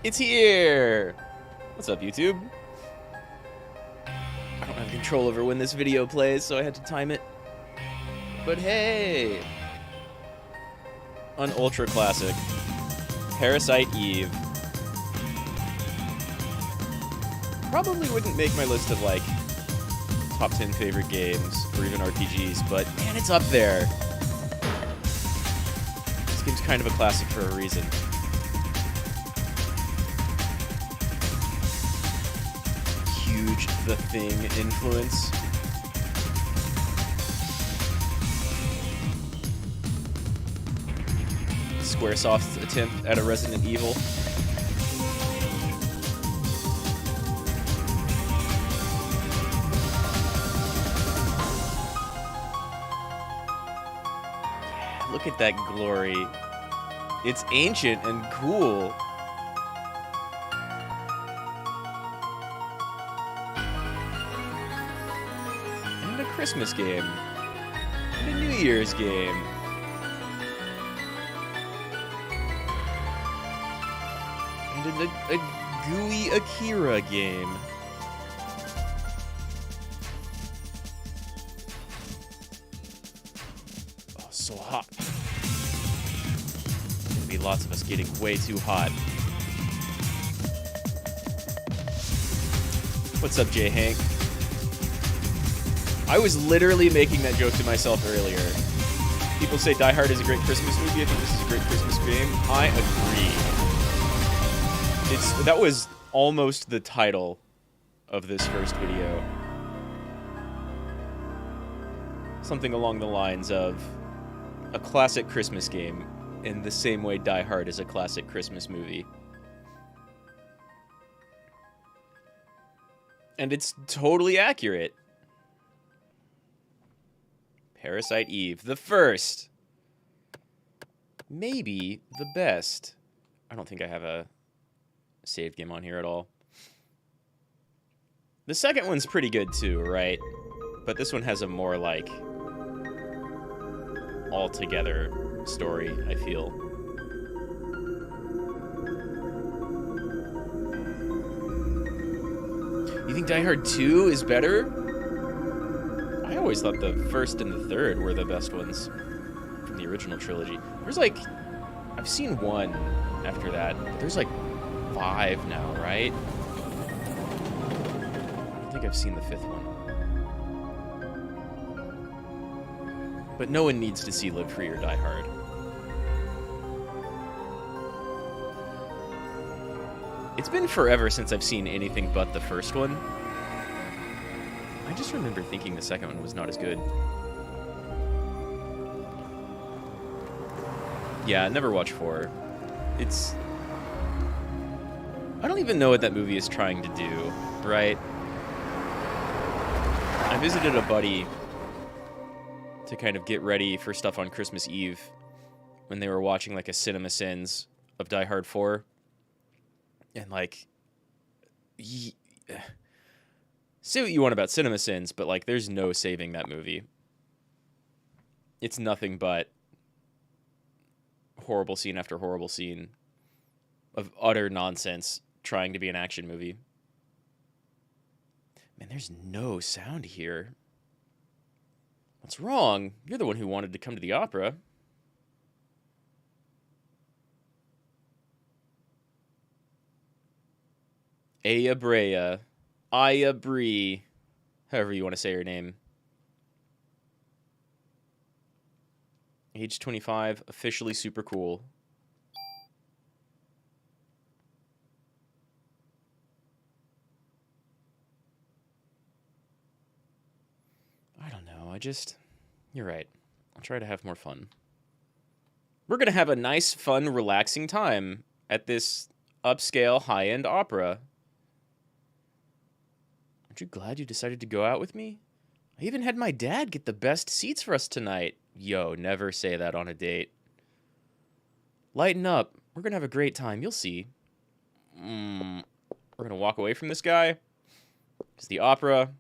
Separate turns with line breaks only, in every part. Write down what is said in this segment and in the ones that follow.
It's here! What's up, YouTube? I don't have control over when this video plays, so I had to time it. But hey! An ultra classic. Parasite Eve. Probably wouldn't make my list of, like, top 10 favorite games, or even RPGs, but man, it's up there. This game's kind of a classic for a reason. Huge The Thing influence. Squaresoft's attempt at a Resident Evil. Yeah, look at that glory. It's ancient and cool. And a Christmas game. And a New Year's game. And a gooey Akira game. Oh, so hot. There's gonna be lots of us getting way too hot. What's up, J. Hank? I was literally making that joke to myself earlier. People say Die Hard is a great Christmas movie. I think this is a great Christmas game. I agree. That was almost the title of this first video. Something along the lines of a classic Christmas game in the same way Die Hard is a classic Christmas movie. And it's totally accurate. Parasite Eve, the first. Maybe the best. I don't think I have a save game on here at all. The second one's pretty good too, right? But this one has a more, like, all-together story, I feel. You think Die Hard 2 is better? I always thought the first and the third were the best ones from the original trilogy. There's, like, I've seen one after that, but there's, like, 5 now, right? I don't think I've seen the 5th one. But no one needs to see Live Free or Die Hard. It's been forever since I've seen anything but the first one. I just remember thinking the second one was not as good. Yeah, I never watched 4. It's... I don't even know what that movie is trying to do, right? I visited a buddy to kind of get ready for stuff on Christmas Eve when they were watching, like, a Cinema Sins of Die Hard 4. And, like, say what you want about Cinema Sins, but, like, there's no saving that movie. It's nothing but horrible scene after horrible scene of utter nonsense trying to be an action movie. Man, there's no sound here. What's wrong? You're the one who wanted to come to the opera. Brea. Brea. However you want to say her name. Age 25, officially super cool. I don't know, you're right. I'll try to have more fun. We're gonna have a nice, fun, relaxing time at this upscale, high-end opera. Aren't you glad you decided to go out with me? I even had my dad get the best seats for us tonight. Yo, never say that on a date. Lighten up. We're gonna have a great time, you'll see. We're gonna walk away from this guy? Because the opera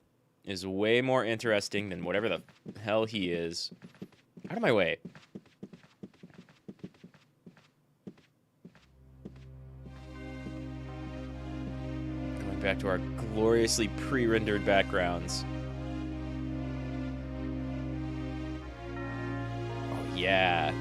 is way more interesting than whatever the hell he is. Out of my way. back to our gloriously pre-rendered backgrounds. Oh, yeah.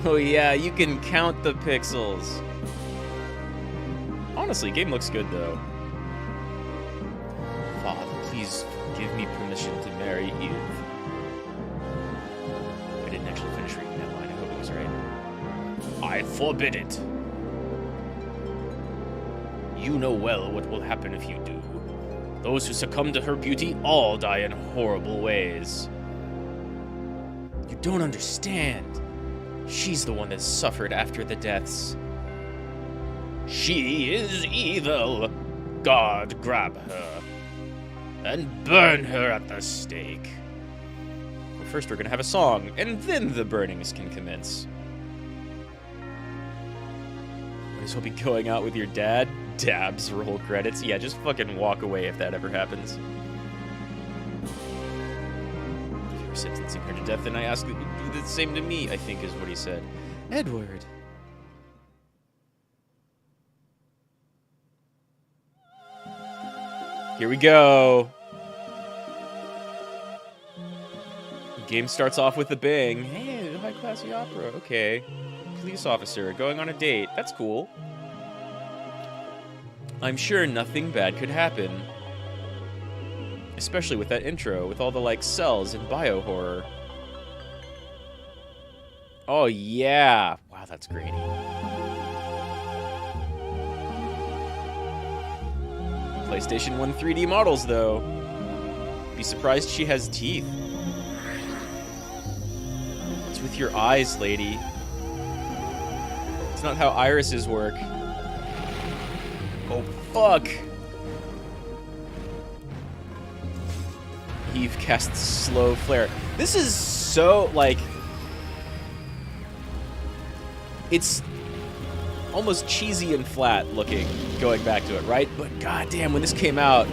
Oh, yeah, you can count the pixels. Honestly, game looks good, though. Father, please give me permission to marry Eve. I didn't actually finish reading that line. I hope it was right. I forbid it. You know well what will happen if you do. Those who succumb to her beauty all die in horrible ways. You don't understand. She's the one that suffered after the deaths. She is evil. God grab her and burn her at the stake. Well, first we're gonna have a song, and then the burnings can commence. Might as well be going out with your dad. Dabs, roll credits. Yeah, just fucking walk away if that ever happens. If you were sentencing her to death, then I ask that you do the same to me, I think is what he said. Edward. Here we go. The game starts off with a bang. Hey, high classy opera. Okay. Police officer going on a date. That's cool. I'm sure nothing bad could happen. Especially with that intro, with all the, like, cells and bio-horror. Oh, yeah. Wow, that's grainy. PlayStation 1 3D models, though. Be surprised she has teeth. It's with your eyes, lady. It's not how irises work. Oh, fuck. Eve casts slow flare. This is so, like... It's almost cheesy and flat looking, going back to it, right? But goddamn, when this came out,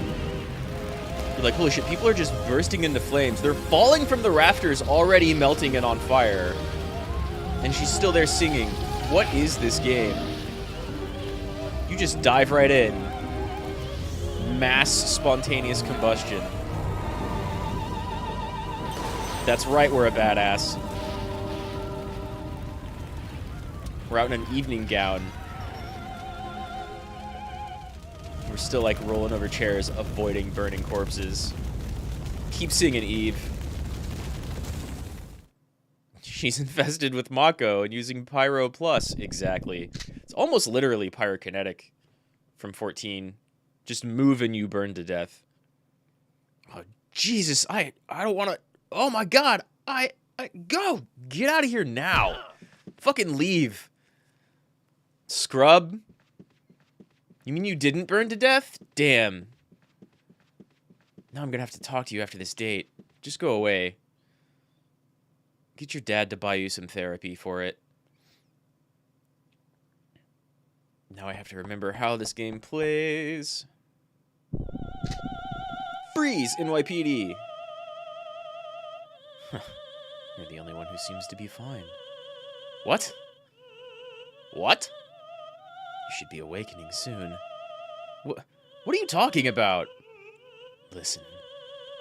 you're like, holy shit, people are just bursting into flames. They're falling from the rafters, already melting and on fire. And she's still there singing. What is this game? You just dive right in. Mass spontaneous combustion. That's right, we're a badass. We're out in an evening gown. We're still, like, rolling over chairs, avoiding burning corpses. Keep singing, Eve. She's infested with Mako and using Pyro Plus. Exactly. It's almost literally pyrokinetic from 14. Just move and you burn to death. Oh, Jesus. I don't want to... Oh, my God. Go. Get out of here now. Fucking leave. Scrub? You mean you didn't burn to death? Damn. Now I'm gonna have to talk to you after this date. Just go away. Get your dad to buy you some therapy for it. Now I have to remember how this game plays. Freeze, NYPD. Huh. You're the only one who seems to be fine. What? What? You should be awakening soon. What are you talking about? Listen,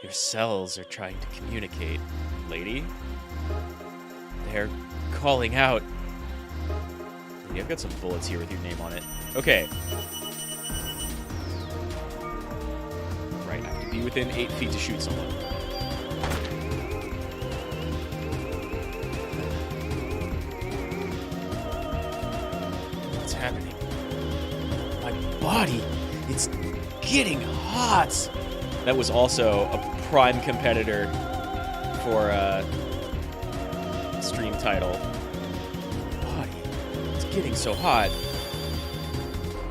your cells are trying to communicate, lady. They're calling out. Lady, I've got some bullets here with your name on it. Okay. Right, I have to be within 8 feet to shoot someone. What's happening? My body, it's getting hot. That was also a prime competitor for stream title. Body, it's getting so hot.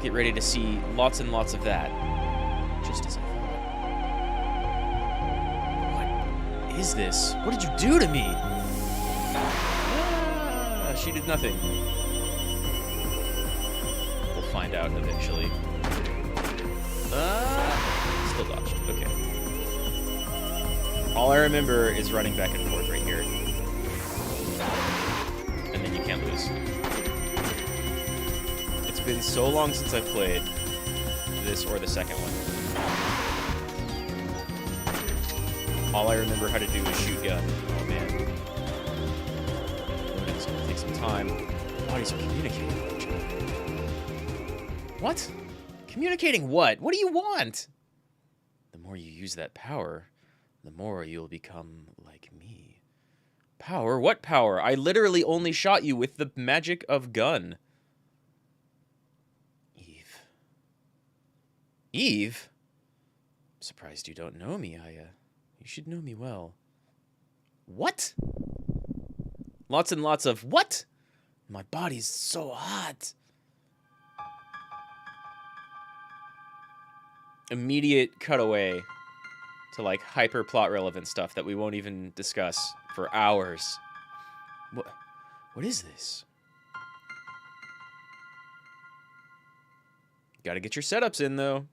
Get ready to see lots and lots of that. Just as I thought. What is this? What did you do to me? Ah, she did nothing. We'll find out eventually. Still dodged. Okay. All I remember is running back and forth right here. been so long since I've played this or the second one. All I remember how to do is shoot gun. Oh man. It's gonna take some time. Bodies are communicating with each other. What? Communicating what? What do you want? The more you use that power, the more you'll become like me. Power? What power? I literally only shot you with the magic of gun. Eve. Eve? I'm surprised you don't know me, Aya. You should know me well. What? Lots and lots of what? My body's so hot. Immediate cutaway to like hyper plot relevant stuff that we won't even discuss for hours. What is this? Gotta get your setups in though.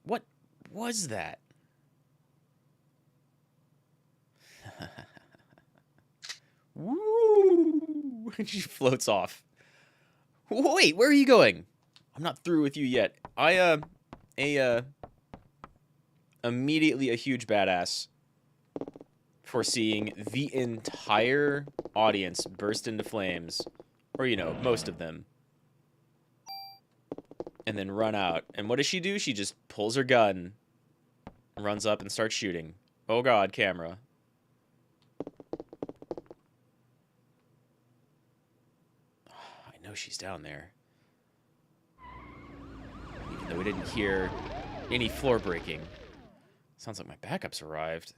What was that? Woo! She floats off. Wait, where are you going? I'm not through with you yet. Immediately a huge badass for seeing the entire audience burst into flames. Or, you know, most of them. And then run out. And what does she do? She just pulls her gun, runs up and starts shooting. Oh god, camera. I know she's down there. Even though we didn't hear any floor breaking. Sounds like my backups arrived.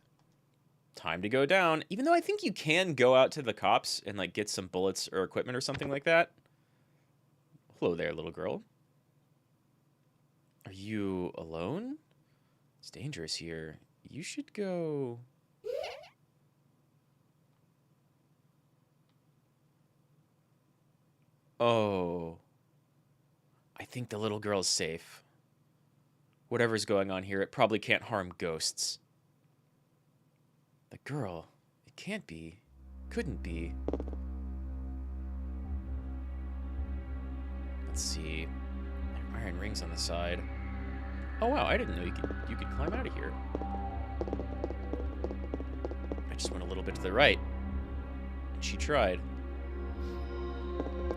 Time to go down. Even though I think you can go out to the cops and like get some bullets or equipment or something like that. Hello there, little girl. Are you alone? It's dangerous here. You should go... Oh. I think the little girl's safe. Whatever's going on here, it probably can't harm ghosts. The girl, it can't be. Couldn't be. Let's see. There are iron rings on the side. Oh wow, I didn't know you could climb out of here. I just went a little bit to the right. And she tried.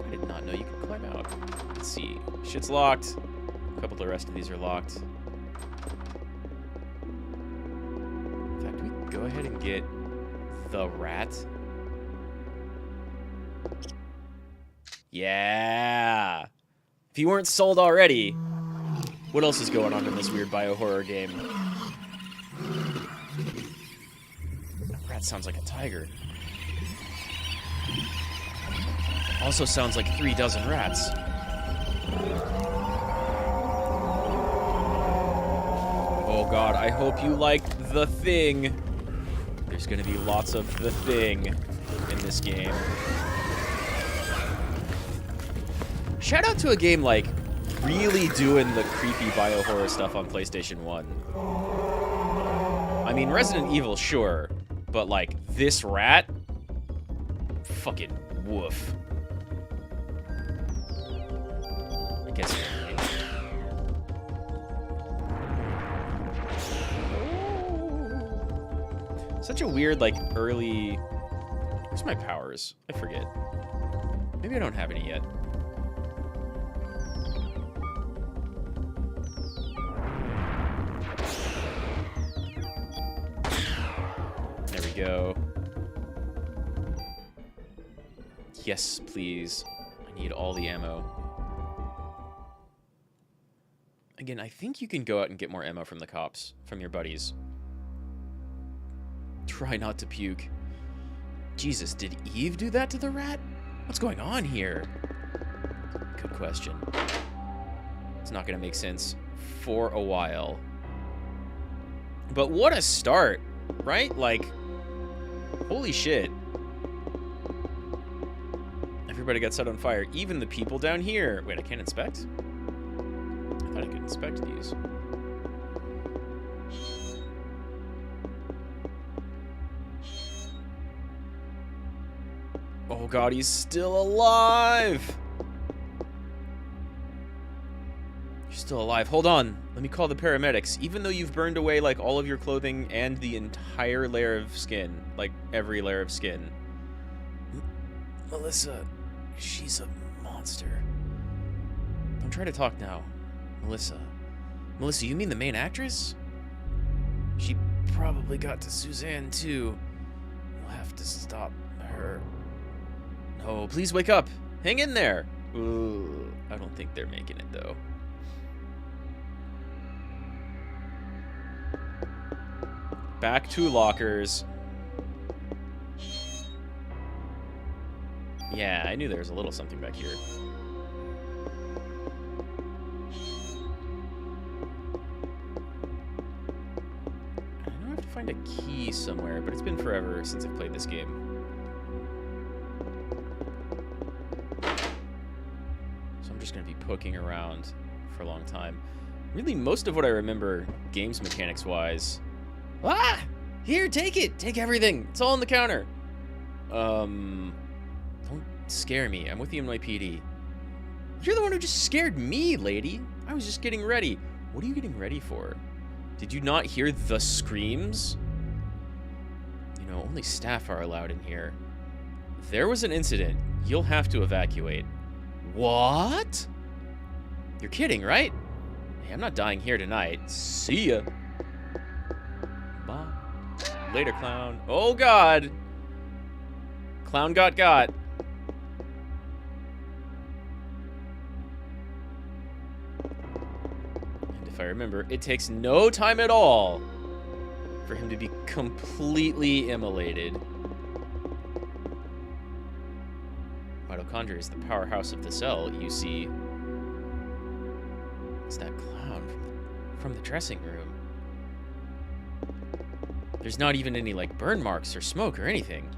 I did not know you could climb out. Let's see. Shit's locked. A couple of the rest of these are locked. In fact, we go ahead and get the rat. Yeah! If you weren't sold already, what else is going on in this weird biohorror game? That rat sounds like a tiger. Also sounds like 36 rats. Oh god, I hope you liked The Thing. There's gonna be lots of The Thing in this game. Shout out to a game like really doing the creepy biohorror stuff on PlayStation 1. I mean, Resident Evil, sure, but like this rat? Fucking woof. I guess. Such a weird, like, early... Where's my powers? I forget. Maybe I don't have any yet. There we go. Yes, please. I need all the ammo. Again, I think you can go out and get more ammo from the cops, from your buddies. Try not to puke. Jesus, did Eve do that to the rat? What's going on here? Good question. It's not gonna make sense for a while. But what a start, right? Like, holy shit. Everybody got set on fire, even the people down here. Wait, I can't inspect? I thought I could inspect these. Oh Oh god, he's still alive! You're still alive. Hold on. Let me call the paramedics. Even though you've burned away, like, all of your clothing and the entire layer of skin. Like, every layer of skin. Melissa, she's a monster. Don't try to talk now. Melissa. Melissa, you mean the main actress? She probably got to Suzanne, too. You'll have to stop her. No, please wake up. Hang in there. Ooh, I don't think they're making it, though. Back to lockers. Yeah, I knew there was a little something back here. I know I have to find a key somewhere, but it's been forever since I've played this game. So I'm just going to be poking around for a long time. Really, most of what I remember games mechanics-wise... Ah! Here, take it! Take everything! It's all on the counter! Don't scare me. I'm with the NYPD. You're the one who just scared me, lady. I was just getting ready. What are you getting ready for? Did you not hear the screams? You know, only staff are allowed in here. If there was an incident, you'll have to evacuate. What? You're kidding, right? Hey, I'm not dying here tonight. See ya. Bye. Later, clown. Oh, God. Clown got. If I remember, it takes no time at all for him to be completely immolated. Mitochondria is the powerhouse of the cell. You see, it's that clown from the dressing room. There's not even any, like, burn marks or smoke or anything.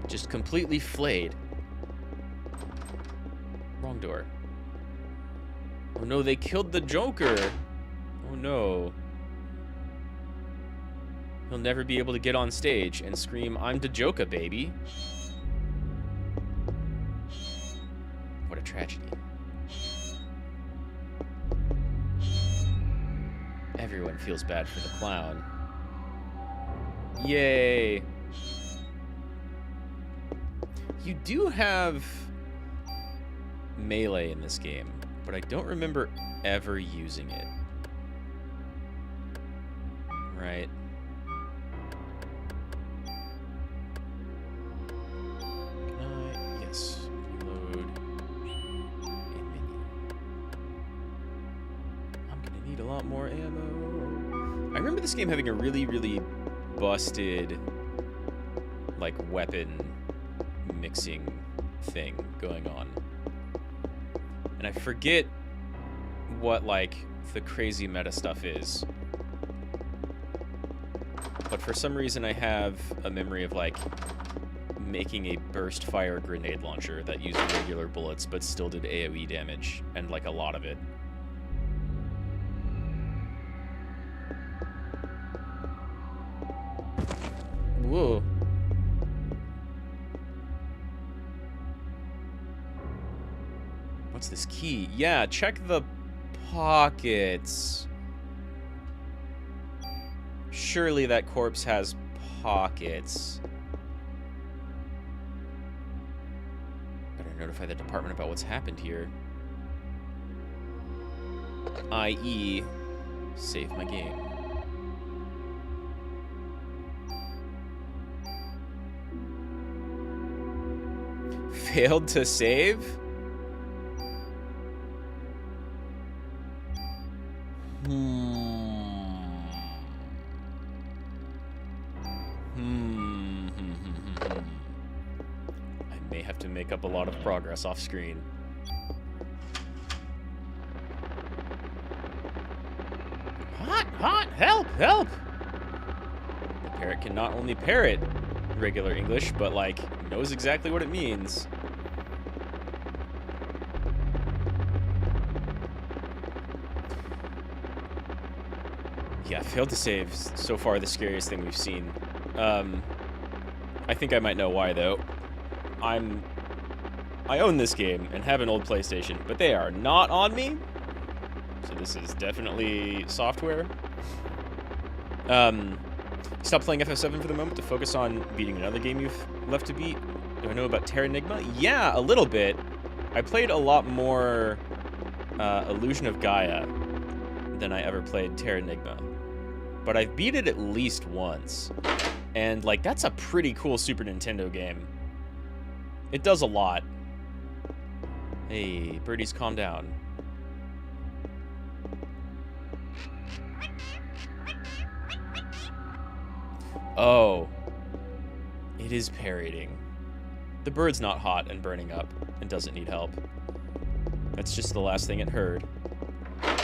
Just completely flayed. Wrong door. Oh no, they killed the Joker. Oh no. He'll never be able to get on stage and scream, "I'm the Joker, baby." What a tragedy. Everyone feels bad for the clown. Yay. You do have melee in this game, but I don't remember ever using it. Right. Yes. Reload. And menu. I'm gonna need a lot more ammo. I remember this game having a really, really busted, like, weapon mixing thing going on. And I forget what, like, the crazy meta stuff is. But for some reason I have a memory of, like, making a burst fire grenade launcher that used regular bullets but still did AoE damage, and, like, a lot of it. Whoa. What's this key? Yeah, check the pockets. Surely that corpse has pockets. Better notify the department about what's happened here. I.e., save my game. Failed to save? I may have to make up a lot of progress off screen. Hot, help! The parrot can not only parrot regular English, but, like, knows exactly what it means. Yeah, failed to save. So far, the scariest thing we've seen. I think I might know why, though. I own this game and have an old PlayStation, but they are not on me. So this is definitely software. Stop playing FF7 for the moment to focus on beating another game you've left to beat. Do I know about Terranigma? Yeah, a little bit. I played a lot more Illusion of Gaia than I ever played Terranigma. But I've beat it at least once. And, like, that's a pretty cool Super Nintendo game. It does a lot. Hey, birdies, calm down. Oh. It is parroting. The bird's not hot and burning up and doesn't need help. That's just the last thing it heard. I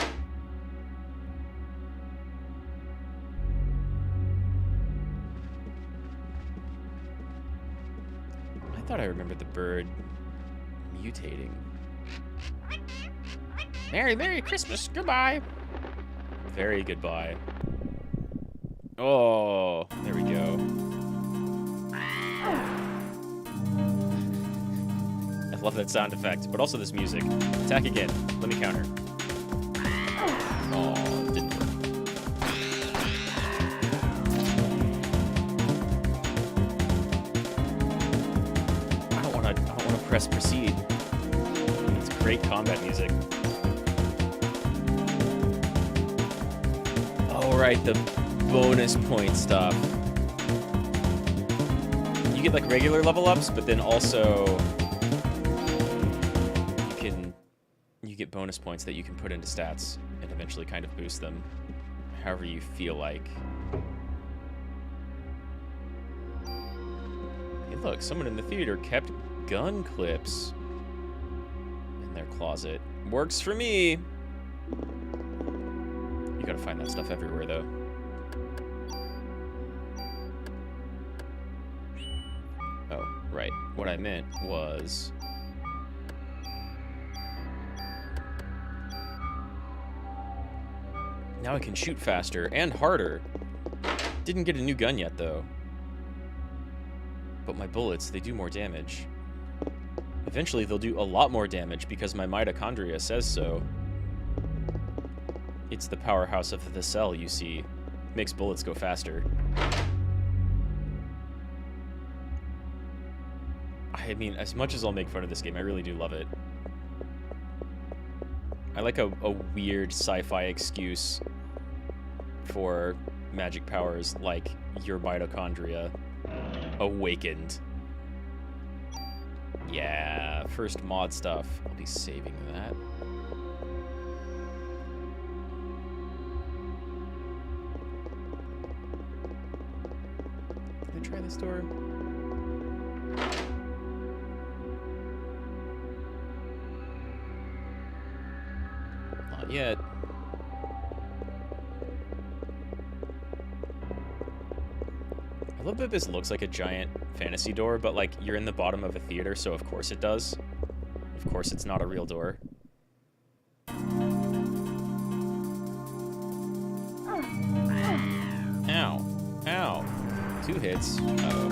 thought I remembered the bird mutating. Merry Christmas, goodbye. Very goodbye. Oh, there we go. I love that sound effect, but also this music. Attack again. Let me counter. Oh, it didn't work. I don't want to press proceed. It's great combat music. Oh, right, the bonus point stuff. You get like regular level ups, but then also you get bonus points that you can put into stats and eventually kind of boost them however you feel like. Hey, look, someone in the theater kept gun clips in their closet. Works for me. You gotta find that stuff everywhere, though. Oh, right. What I meant was... now I can shoot faster and harder. Didn't get a new gun yet, though. But my bullets, they do more damage. Eventually, they'll do a lot more damage because my mitochondria says so. It's the powerhouse of the cell, you see. Makes bullets go faster. I mean, as much as I'll make fun of this game, I really do love it. I like a weird sci-fi excuse for magic powers, like your mitochondria awakened. Yeah, first mod stuff. I'll be saving that. Can I try this door? Not yet. I love that this looks like a giant fantasy door, but like you're in the bottom of a theater, so of course it does. Of course it's not a real door. Ow. Ow. 2 hits. Uh-oh.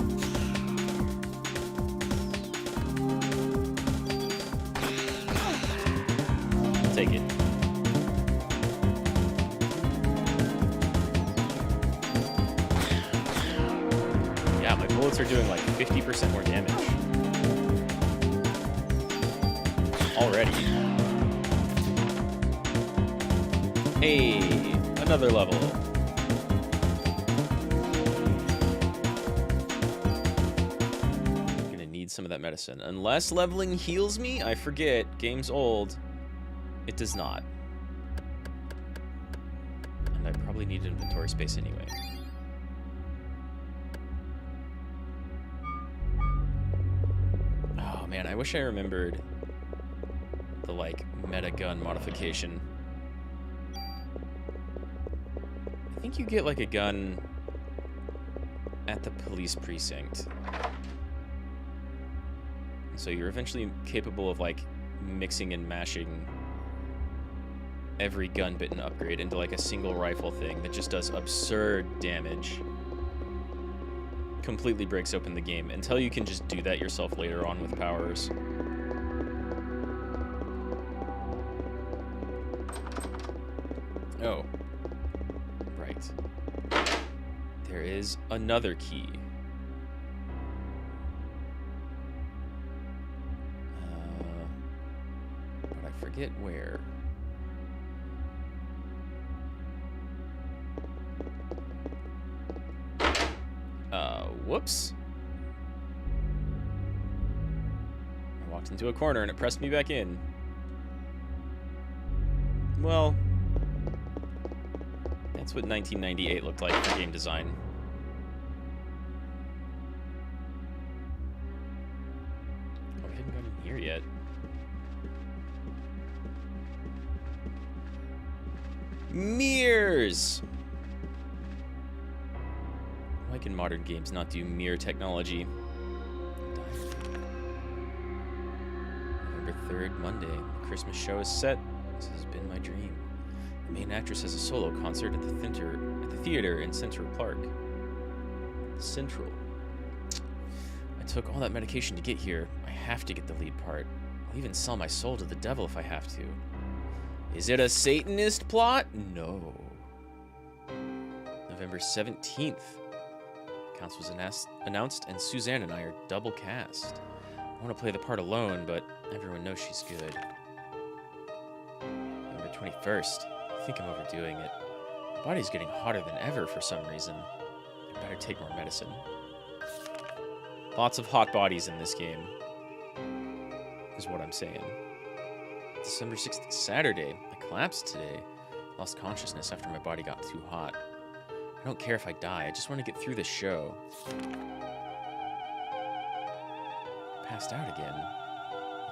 I'll take it. Yeah, my bullets are doing like 50% more damage. Already. Hey, another level. I'm gonna need some of that medicine. Unless leveling heals me, I forget. Game's old. It does not. And I probably need inventory space anyway. Oh man, I wish I remembered the like meta gun modification. I think you get like a gun at the police precinct. So you're eventually capable of like mixing and mashing every gun bit and upgrade into like a single rifle thing that just does absurd damage. completely breaks open the game until you can just do that yourself later on with powers. Oh. Right. There is another key. But I forget where. Whoops. I walked into a corner and it pressed me back in. Well, that's what 1998 looked like for game design. Oh, we haven't gotten in here yet. Mirrors! Why can modern games not do mirror technology? November 3rd, Monday. The Christmas show is set. This has been my dream. The main actress has a solo concert at the theater in Central Park. Central. I took all that medication to get here. I have to get the lead part. I'll even sell my soul to the devil if I have to. Is it a Satanist plot? No. November 17th. Counts was announced, and Suzanne and I are double cast. I want to play the part alone, but everyone knows she's good. November 21st. I think I'm overdoing it. My body's getting hotter than ever for some reason. I better take more medicine. Lots of hot bodies in this game, is what I'm saying. December 6th, Saturday. I collapsed today. Lost consciousness after my body got too hot. I don't care if I die, I just want to get through this show. Passed out again.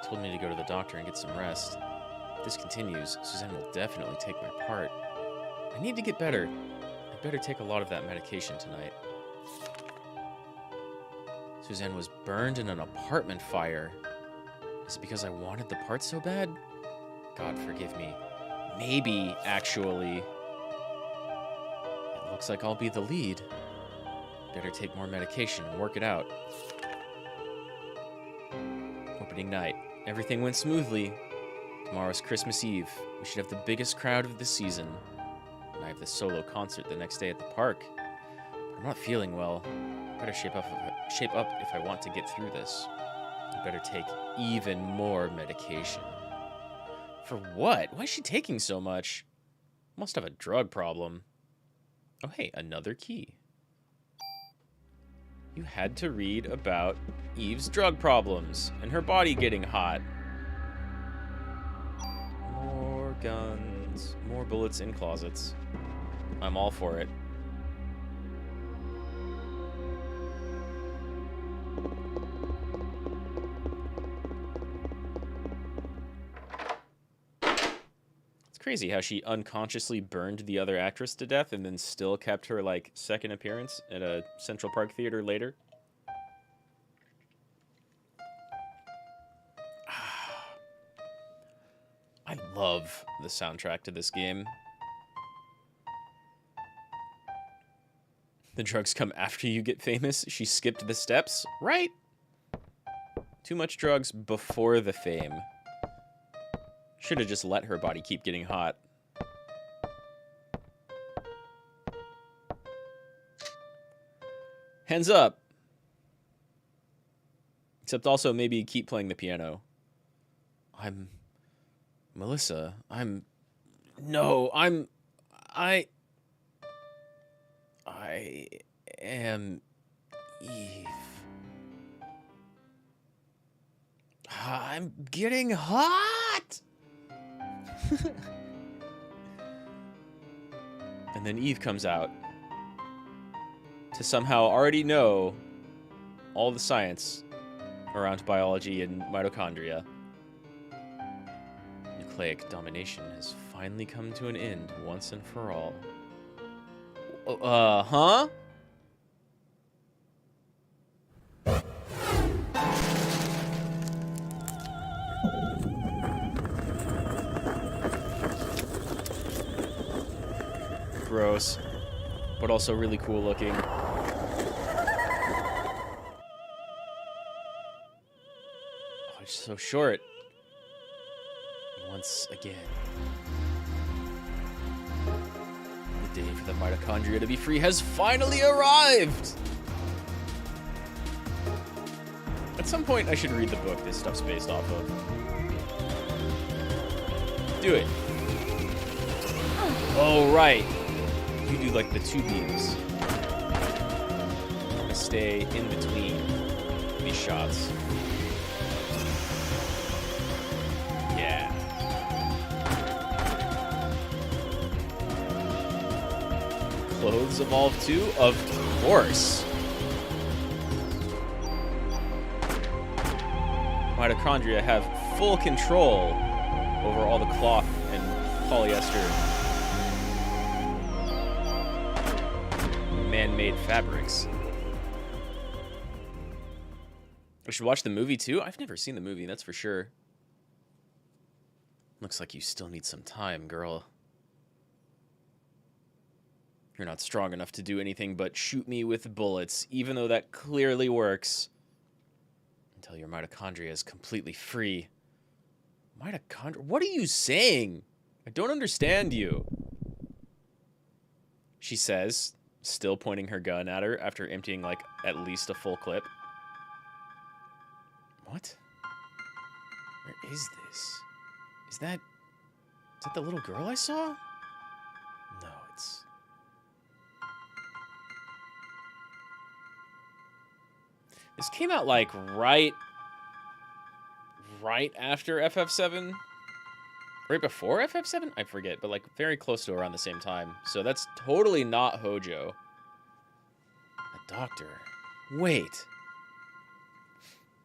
He told me to go to the doctor and get some rest. If this continues, Suzanne will definitely take my part. I need to get better. I better take a lot of that medication tonight. Suzanne was burned in an apartment fire. Is it because I wanted the part so bad? God forgive me. Maybe, actually. Looks like I'll be the lead. Better take more medication and work it out. Opening night. Everything went smoothly. Tomorrow's Christmas Eve. We should have the biggest crowd of the season. And I have the solo concert the next day at the park. But I'm not feeling well. Better shape up if I want to get through this. I better take even more medication. For what? Why is she taking so much? Must have a drug problem. Oh, hey, another key. You had to read about Eve's drug problems and her body getting hot. More guns, more bullets in closets. I'm all for it. Crazy how she unconsciously burned the other actress to death and then still kept her, like, second appearance at a Central Park theater later. I love the soundtrack to this game. The drugs come after you get famous. She skipped the steps, right? Too much drugs before the fame. Should have just let her body keep getting hot. Hands up. Except also maybe keep playing the piano. I'm Melissa. I am Eve. I'm getting hot. And then Eve comes out to somehow already know all the science around biology and mitochondria. Nucleic domination has finally come to an end once and for all. Huh? Gross, but also really cool looking. so short. Once again. The day for the mitochondria to be free has finally arrived! At some point, I should read the book this stuff's based off of. Do it. Oh, right. You do like the two beams. I'm gonna stay in between these shots. Yeah. Clothes evolve too? Of course. Mitochondria have full control over all the cloth and polyester man-made fabrics. We should watch the movie too? I've never seen the movie, that's for sure. Looks like you still need some time, girl. You're not strong enough to do anything but shoot me with bullets, even though that clearly works. Until your mitochondria is completely free. Mitochondria? What are you saying? I don't understand you. She says, still pointing her gun at her after emptying, like, at least a full clip. What? Where is this? Is that the little girl I saw? No, it's... This came out, like, right after FF7? Right before FF7? I forget, but, like, very close to around the same time. So that's totally not Hojo. The doctor. Wait.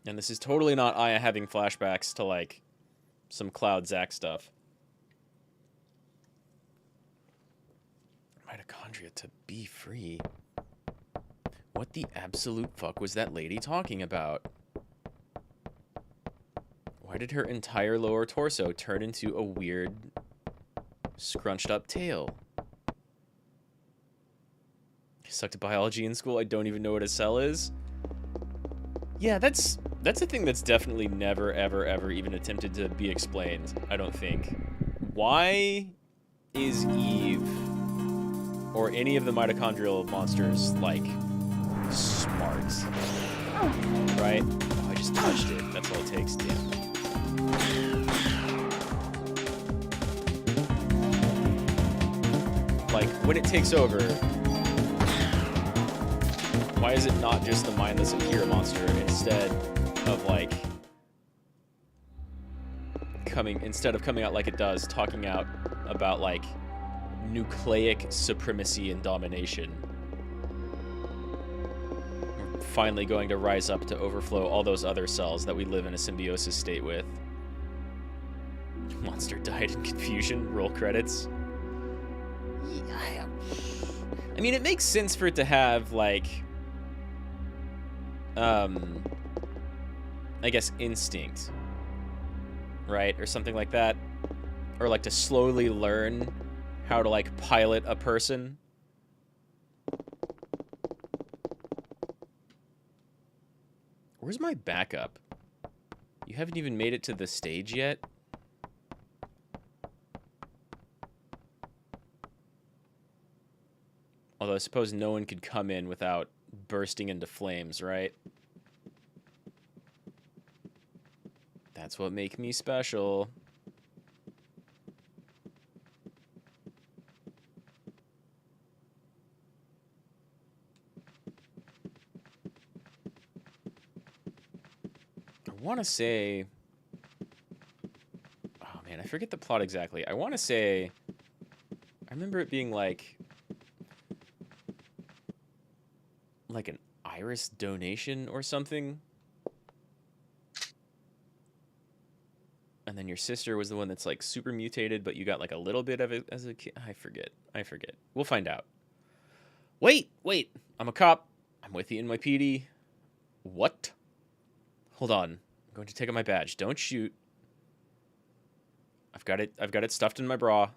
And this is totally not Aya having flashbacks to, like, some Cloud Zack stuff. Mitochondria to be free. What the absolute fuck was that lady talking about? Why did her entire lower torso turn into a weird, scrunched up tail? I sucked at biology in school. I don't even know what a cell is. Yeah, that's a thing that's definitely never, ever, ever even attempted to be explained, I don't think. Why is Eve, or any of the mitochondrial monsters, like, smart? Right? Oh, I just touched it. That's all it takes, damn. Like, when it takes over, why is it not just the mindless Akira monster instead of, like, coming out like it does, talking out about, like, nucleic supremacy and domination? We're finally going to rise up to overflow all those other cells that we live in a symbiosis state with. Monster died in confusion. Roll credits. I mean, it makes sense for it to have, like, I guess instinct, right? Or something like that. Or, like, to slowly learn how to, like, pilot a person. Where's my backup? You haven't even made it to the stage yet? Although I suppose no one could come in without bursting into flames, right? That's what makes me special. I want to say... Oh, man, I forget the plot exactly. I want to say... I remember it being like an iris donation or something. And then your sister was the one that's, like, super mutated, but you got, like, a little bit of it as a kid. I forget. We'll find out. Wait! I'm a cop. I'm with the NYPD. What? Hold on. I'm going to take out my badge. Don't shoot. I've got it stuffed in my bra.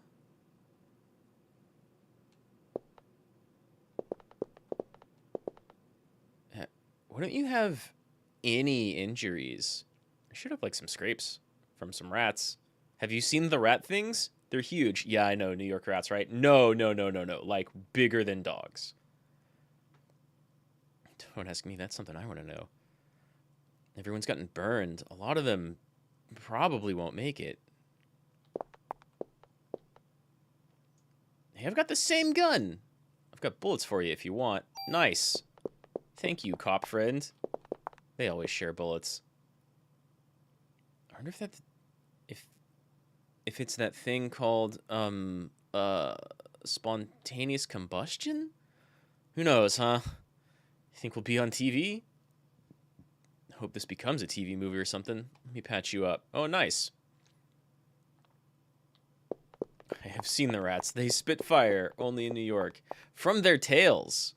Why don't you have any injuries? I should have like some scrapes from some rats. Have you seen the rat things? They're huge. Yeah, I know, New York rats, right? No. Like bigger than dogs. Don't ask me. That's something I want to know. Everyone's gotten burned. A lot of them probably won't make it. Hey, I've got the same gun. I've got bullets for you if you want. Nice. Thank you, cop friend. They always share bullets. I wonder if that's... If it's that thing called, spontaneous combustion? Who knows, huh? You think we'll be on TV? Hope this becomes a TV movie or something. Let me patch you up. Oh, nice. I have seen the rats. They spit fire, only in New York. From their tails.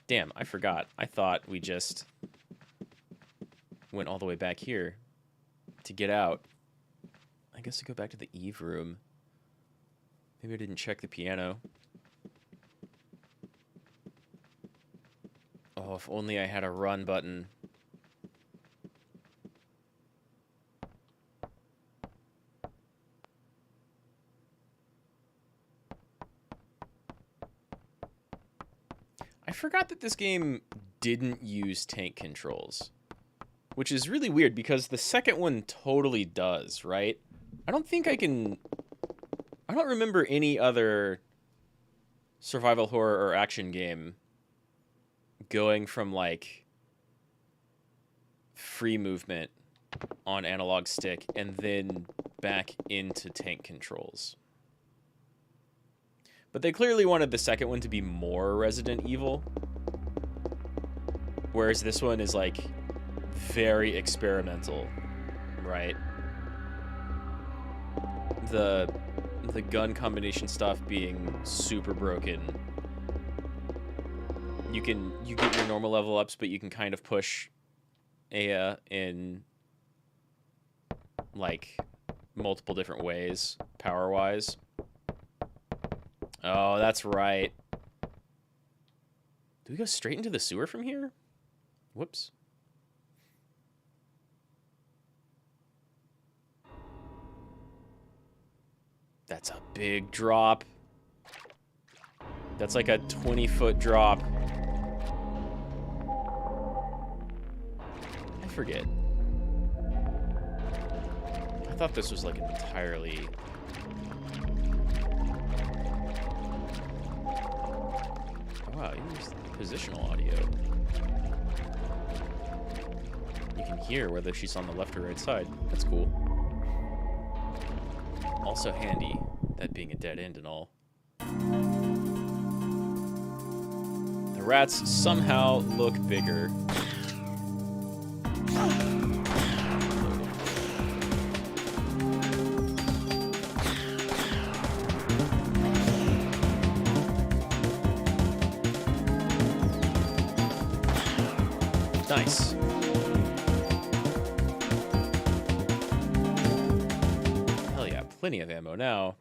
Damn, I forgot. I thought we just went all the way back here to get out. I guess to go back to the Eve room. Maybe I didn't check the piano. Oh, if only I had a run button. I forgot that this game didn't use tank controls. Which is really weird because the second one totally does, right? I don't think I can... I don't remember any other survival horror or action game going from, like, free movement on analog stick and then back into tank controls. But they clearly wanted the second one to be more Resident Evil. Whereas this one is, like... very experimental, right? The gun combination stuff being super broken. You get your normal level ups, but you can kind of push Aya in like multiple different ways, power wise. Oh, that's right. Do we go straight into the sewer from here? Whoops. That's a big drop. That's like a 20-foot drop. I forget. I thought this was like an entirely... Oh, wow, you used positional audio. You can hear whether she's on the left or right side. That's cool. Also handy, that being a dead end and all. The rats somehow look bigger. Nice. Plenty of ammo now.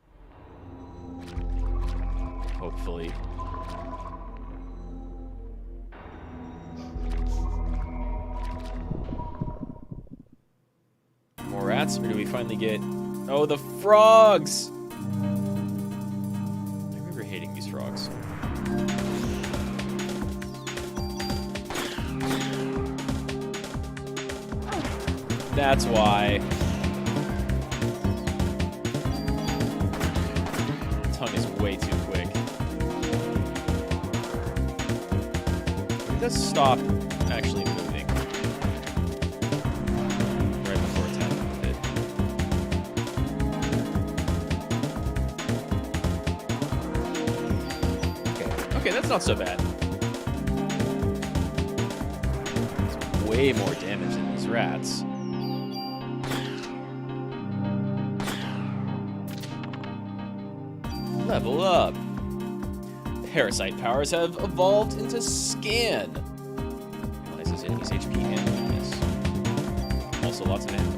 Hopefully. More rats, or do we finally get... Oh, the frogs! I remember hating these frogs. That's why. Is way too quick. It does stop actually moving right before attacking with it. Okay, that's not so bad. It's way more damage than these rats. Level up. Parasite powers have evolved into scan. Analyzes enemies' HP and weakness. Also lots of ammo.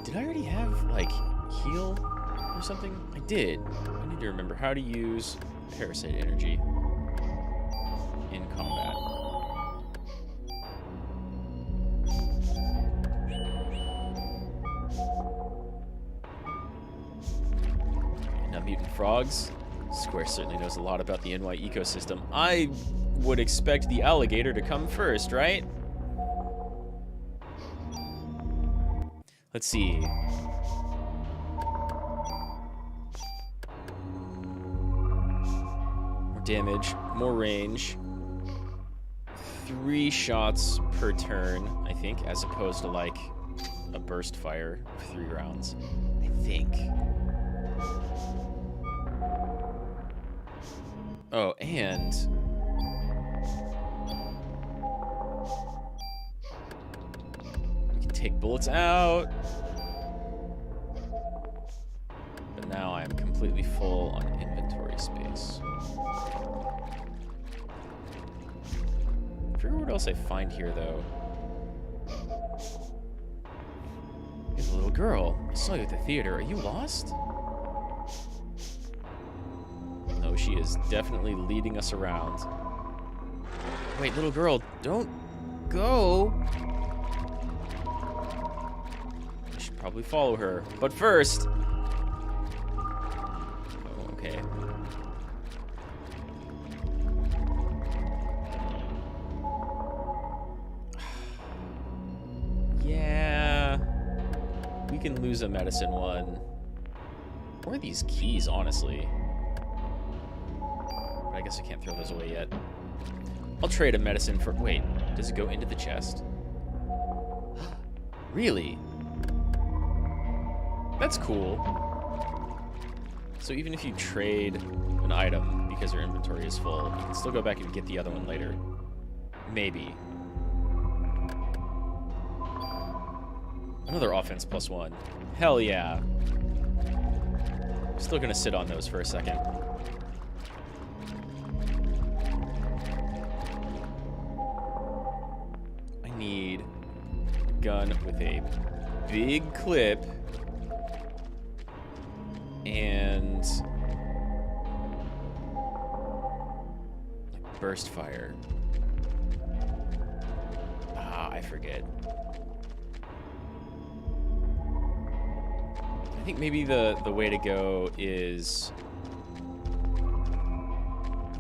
Did I already have, like, heal or something? I did. I need to remember how to use parasite energy. in combat. Now, mutant frogs. Square certainly knows a lot about the NY ecosystem. I would expect the alligator to come first, right? Let's see. More damage, more range. 3 shots per turn, I think, as opposed to like a burst fire of 3 rounds. I think. Oh, and we can take bullets out. But now I am completely full on inventory space. I forget what else I find here, though. There's a little girl. I saw you at the theater. Are you lost? No, she is definitely leading us around. Wait, little girl, don't go. I should probably follow her. But first... Oh, okay. Yeah. We can lose a medicine one. Where are these keys, honestly? I guess I can't throw those away yet. I'll trade a medicine for... Wait, does it go into the chest? Really? That's cool. So even if you trade an item because your inventory is full, you can still go back and get the other one later. Maybe. Another offense +1. Hell yeah. Still gonna sit on those for a second. Need a gun with a big clip and burst fire. Ah, I forget. I think maybe the way to go is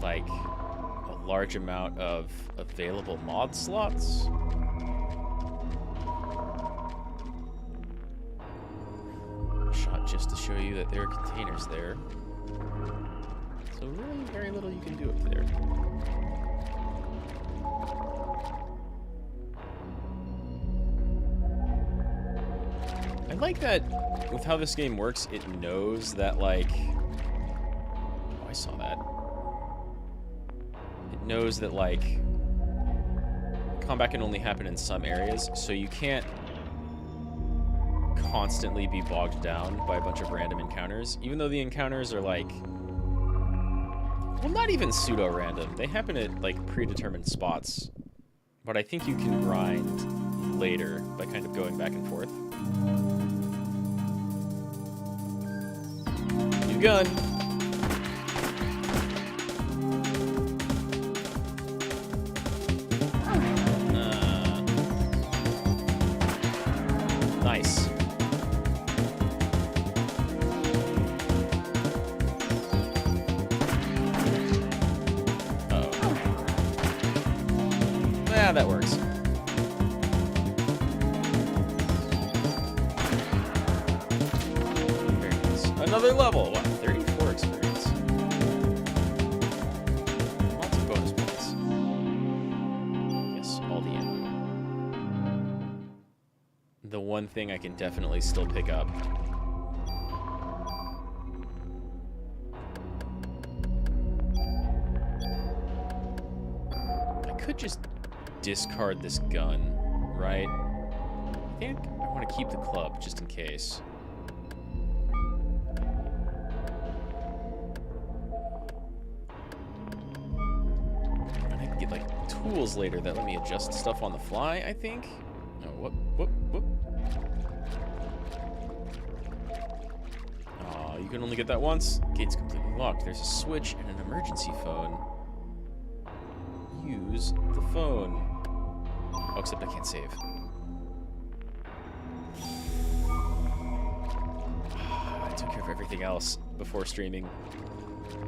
like a large amount of available mod slots. Just to show you that there are containers there. So really very little you can do up there. I like that with how this game works, it knows that like... Oh, I saw that. It knows that like combat can only happen in some areas, so you can't constantly be bogged down by a bunch of random encounters, even though the encounters are like, well, not even pseudo-random. They happen at like predetermined spots, but I think you can grind later by kind of going back and forth. New gun. Nice. Yeah, that works. Very nice. Another level. What? 34 experience. Lots of bonus points. Yes, all the ammo. The one thing I can definitely still pick up. I could just discard this gun, right? I think I want to keep the club just in case. And I can get like tools later that let me adjust stuff on the fly, I think. Oh, whoop. Oh, you can only get that once. Gate's completely locked. There's a switch and an emergency phone. use the phone. Oh, except I can't save. I took care of everything else before streaming.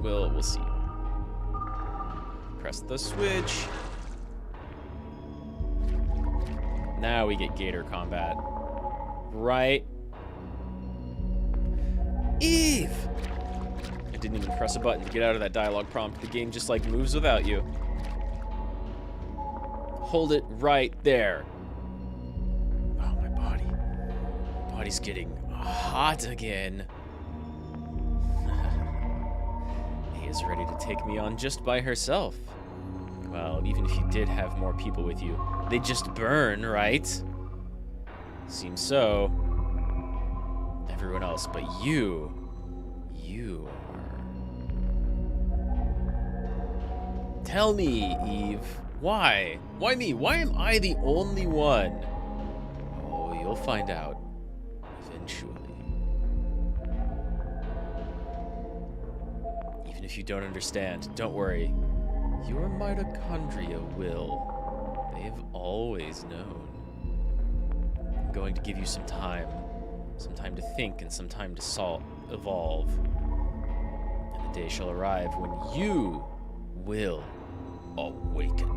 We'll see. Press the switch. Now we get gator combat. Right. Eve! I didn't even press a button to get out of that dialogue prompt. The game just like moves without you. Hold it right there. Oh, my body. My body's getting hot again. Is ready to take me on just by herself. Well, even if you did have more people with you, they'd just burn, right? Seems so. Everyone else but you are... Tell me, Eve, why? Why me? Why am I the only one? Oh, you'll find out eventually. If you don't understand, don't worry. Your mitochondria will. They have always known. I'm going to give you some time to think and some time to evolve. And the day shall arrive when you will awaken.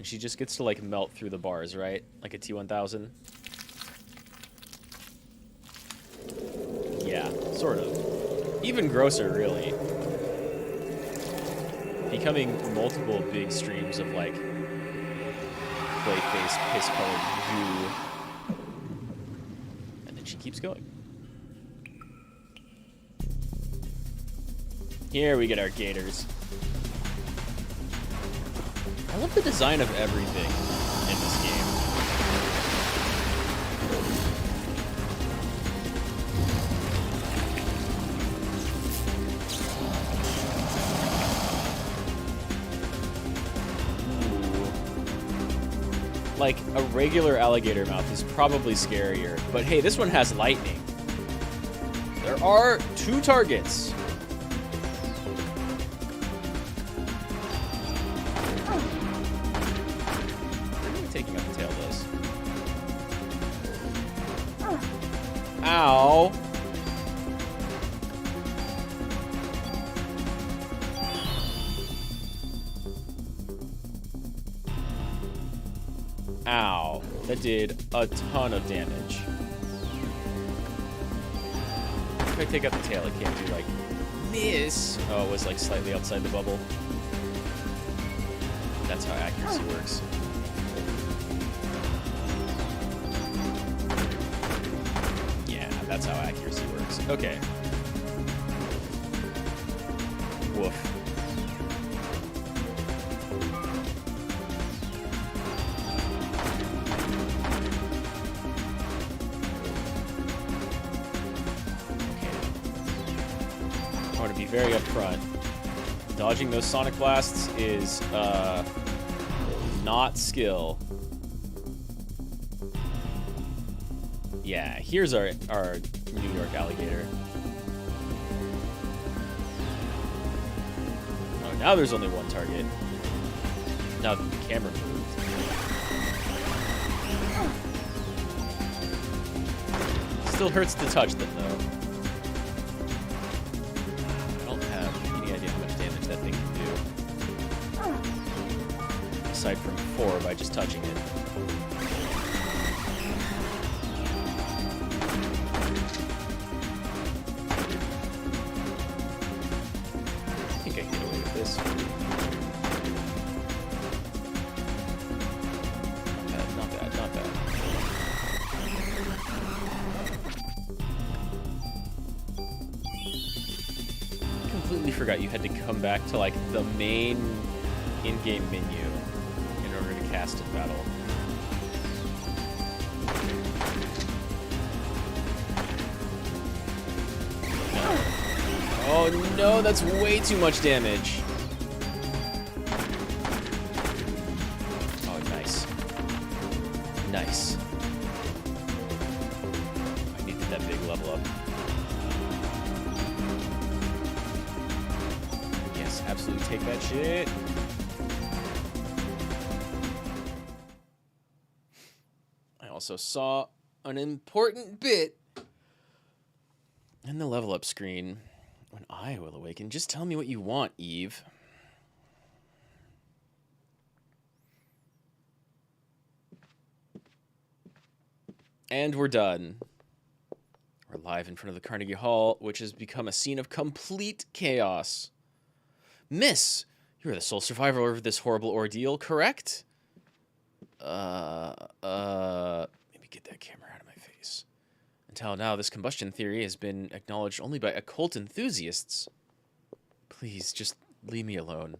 She just gets to, like, melt through the bars, right? Like a T-1000? Yeah, sort of. Even grosser, really. Becoming multiple big streams of, like, clay-faced, piss-colored goo. And then she keeps going. Here we get our gators. I love the design of everything in this game. Ooh. Like, a regular alligator mouth is probably scarier, but hey, this one has lightning. There are 2 targets. Ow. Ow. That did a ton of damage. If I take out the tail, it can't do, like, miss. Oh, it was, like, slightly outside the bubble. That's how accuracy works. That's how accuracy works. Okay. Woof. Okay. I want to be very upfront. Dodging those sonic blasts is, not skill. Yeah, here's our New York alligator. Oh, now there's only one target. Now that the camera moved. Still hurts to touch them, though. I don't have any idea how much damage that thing can do. Aside from 4 by just touching it. Forgot you had to come back to, like, the main in-game menu in order to cast in battle. No. Oh no, that's way too much damage. Oh, nice. Nice. absolutely take that shit. I also saw an important bit in the level up screen. When I will awaken, just tell me what you want, Eve. And we're done. We're live in front of the Carnegie Hall, which has become a scene of complete chaos. Miss, you are the sole survivor of this horrible ordeal, correct? Maybe get that camera out of my face. Until now, this combustion theory has been acknowledged only by occult enthusiasts. Please, just leave me alone.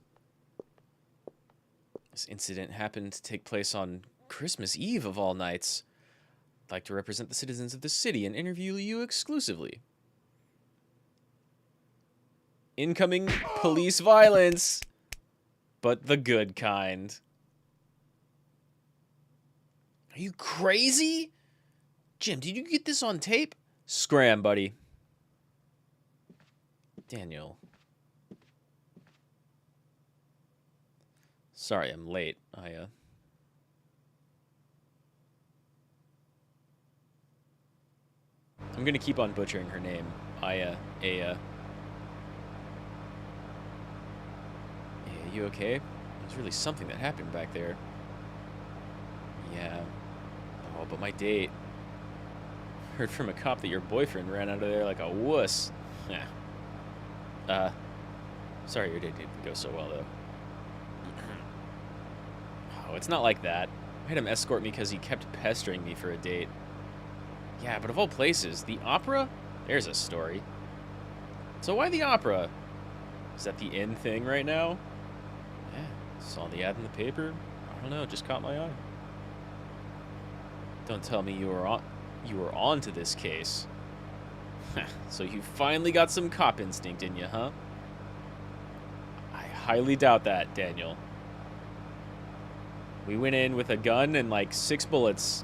This incident happened to take place on Christmas Eve of all nights. I'd like to represent the citizens of the city and interview you exclusively. Incoming police violence, but the good kind. Are you crazy? Jim, did you get this on tape? Scram, buddy. Daniel. Sorry, I'm late. I'm gonna keep on butchering her name. Aya. You okay? There's really something that happened back there. Yeah. Oh, but my date. Heard from a cop that your boyfriend ran out of there like a wuss. Yeah. Sorry your date didn't go so well, though. Oh, it's not like that. I had him escort me because he kept pestering me for a date. Yeah, but of all places, the opera? There's a story. So why the opera? Is that the in thing right now? Yeah, saw the ad in the paper. I don't know, just caught my eye. Don't tell me you were on to this case. So you finally got some cop instinct in you, huh? I highly doubt that, Daniel. We went in with a gun and like 6 bullets.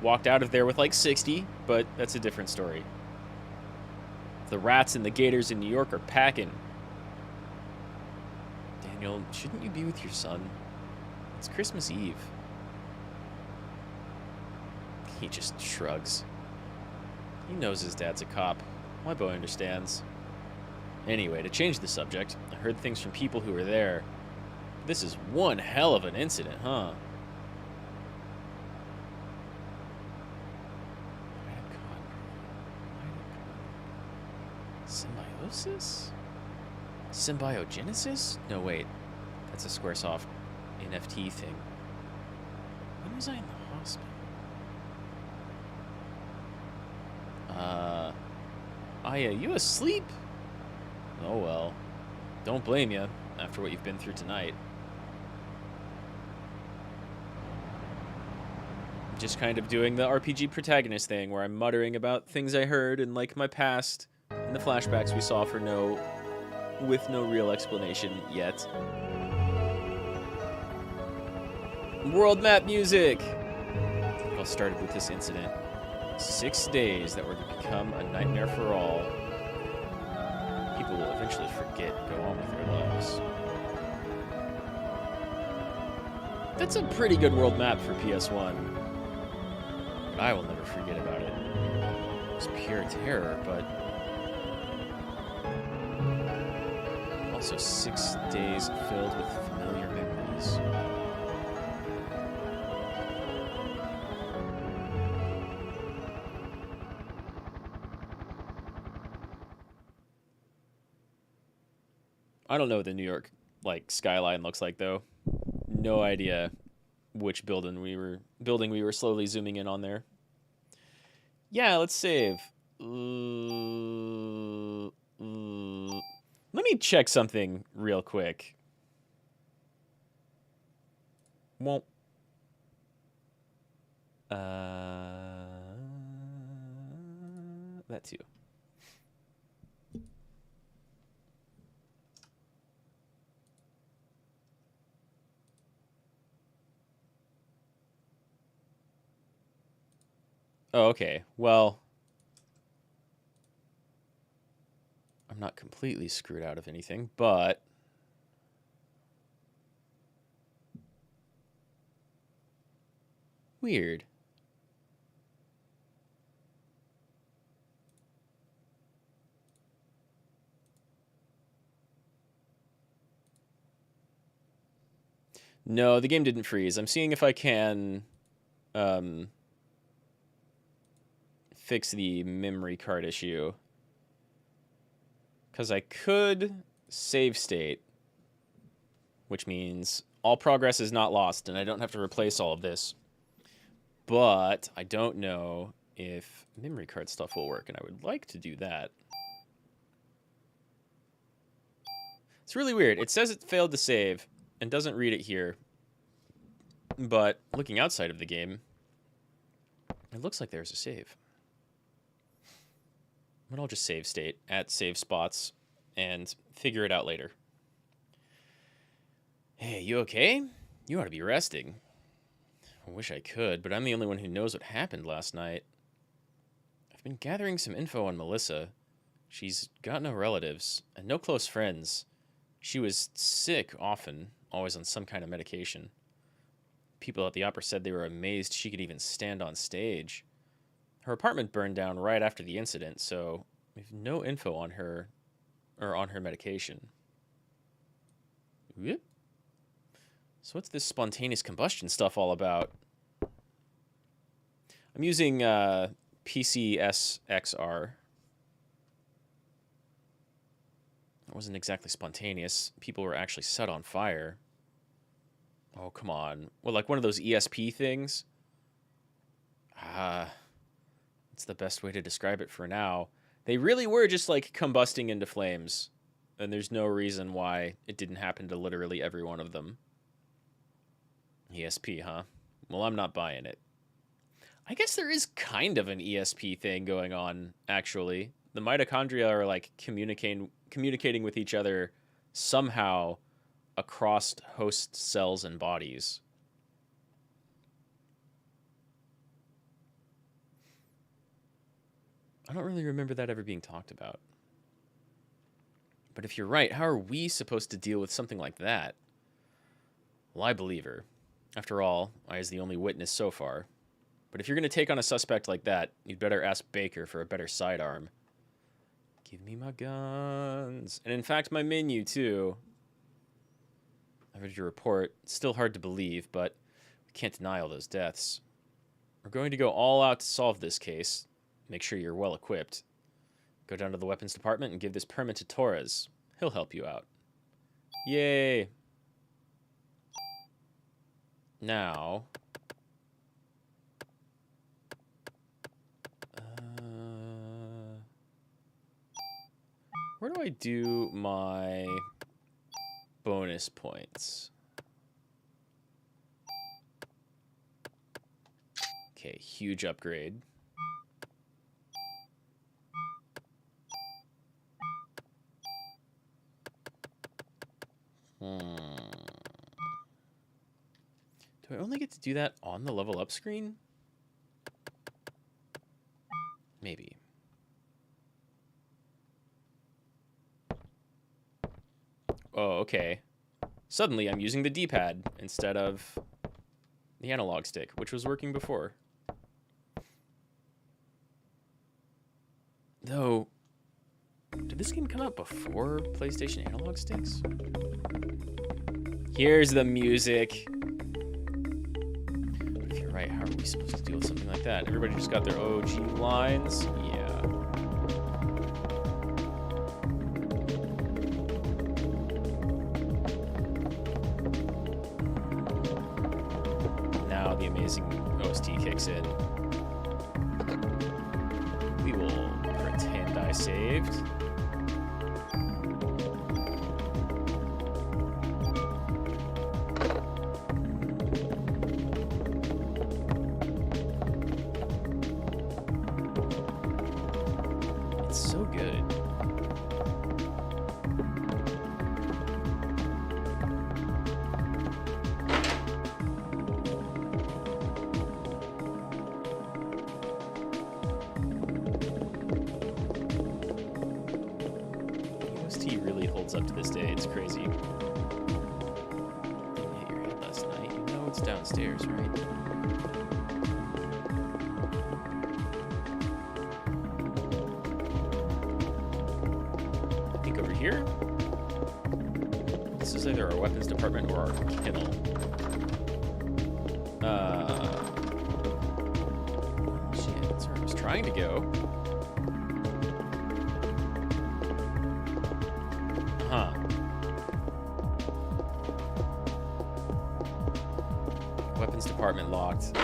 Walked out of there with like 60, but that's a different story. The rats and the gators in New York are packing. Daniel, shouldn't you be with your son? It's Christmas Eve. He just shrugs. He knows his dad's a cop. My boy understands. Anyway, to change the subject, I heard things from people who were there. This is one hell of an incident, huh? Symbiosis? Symbiogenesis? No, wait. That's a Squaresoft NFT thing. When was I in the hospital? Aya, you asleep? Oh well. Don't blame you, after what you've been through tonight. Just kind of doing the RPG protagonist thing, where I'm muttering about things I heard in, like, my past, and the flashbacks we saw with no real explanation yet. World map music! It all started with this incident. 6 days that were to become a nightmare for all. People will eventually forget and go on with their lives. That's a pretty good world map for PS1. But I will never forget about it. It was pure terror, but also 6 days filled with familiar memories. I don't know what the New York skyline looks like though. No idea which building we were slowly zooming in on there. Yeah, let's save. Let me check something real quick. Won't. That too. Oh, okay. Well, I'm not completely screwed out of anything, but... Weird. No, the game didn't freeze. I'm seeing if I can fix the memory card issue. Because I could save state, which means all progress is not lost, and I don't have to replace all of this. But I don't know if memory card stuff will work, and I would like to do that. It's really weird. It says it failed to save, and doesn't read it here. But looking outside of the game, it looks like there's a save. But I'll just save state at save spots and figure it out later. Hey, you okay? You ought to be resting. I wish I could, but I'm the only one who knows what happened last night. I've been gathering some info on Melissa. She's got no relatives and no close friends. She was sick often, always on some kind of medication. People at the opera said they were amazed she could even stand on stage. Her apartment burned down right after the incident, so we have no info on her or on her medication. Whoop. So what's this spontaneous combustion stuff all about? I'm using PCSXR. It wasn't exactly spontaneous. People were actually set on fire. Oh, come on. Well, like one of those ESP things? That's the best way to describe it for now. They really were just like combusting into flames. And there's no reason why it didn't happen to literally every one of them. ESP, huh? Well, I'm not buying it. I guess there is kind of an ESP thing going on, actually. The mitochondria are like communicating with each other somehow across host cells and bodies. I don't really remember that ever being talked about. But if you're right, how are we supposed to deal with something like that? Well, I believe her. After all, I is the only witness so far. But if you're going to take on a suspect like that, you'd better ask Baker for a better sidearm. Give me my guns. And in fact, my menu, too. I read your report. It's still hard to believe, but we can't deny all those deaths. We're going to go all out to solve this case. Make sure you're well equipped. Go down to the weapons department and give this permit to Torres. He'll help you out. Yay. Now... where do I do my bonus points? Okay, huge upgrade. Do I only get to do that on the level up screen? Maybe. Oh, okay. Suddenly I'm using the D-pad instead of the analog stick, which was working before. Though, did this game come out before PlayStation analog sticks? Here's the music. But if you're right, how are we supposed to deal with something like that? Everybody just got their OG lines? Yeah. Now the amazing OST kicks in. We will pretend I saved. It's so good. IT really holds up to this day. It's crazy. Didn't hit your head last night. You know it's downstairs, right? I think over here. This is either our weapons department or our kennel. Shit, that's where I was trying to go. Huh. Weapons department locked.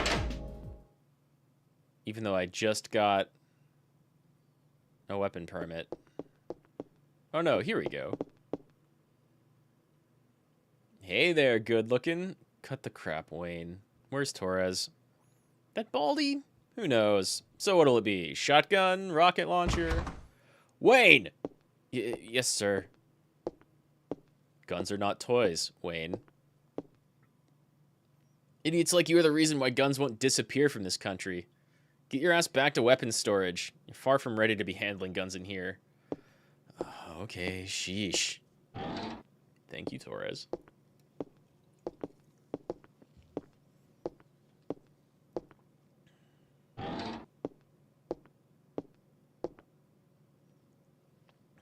Even though I just got a weapon permit. Oh no, here we go. Hey there, good looking. Cut the crap, Wayne. Where's Torres? That Baldy? Who knows? So what'll it be? Shotgun? Rocket launcher? Wayne! Yes, sir. Guns are not toys, Wayne. Idiots like you are the reason why guns won't disappear from this country. Get your ass back to weapons storage. You're far from ready to be handling guns in here. Okay, sheesh. Thank you, Torres.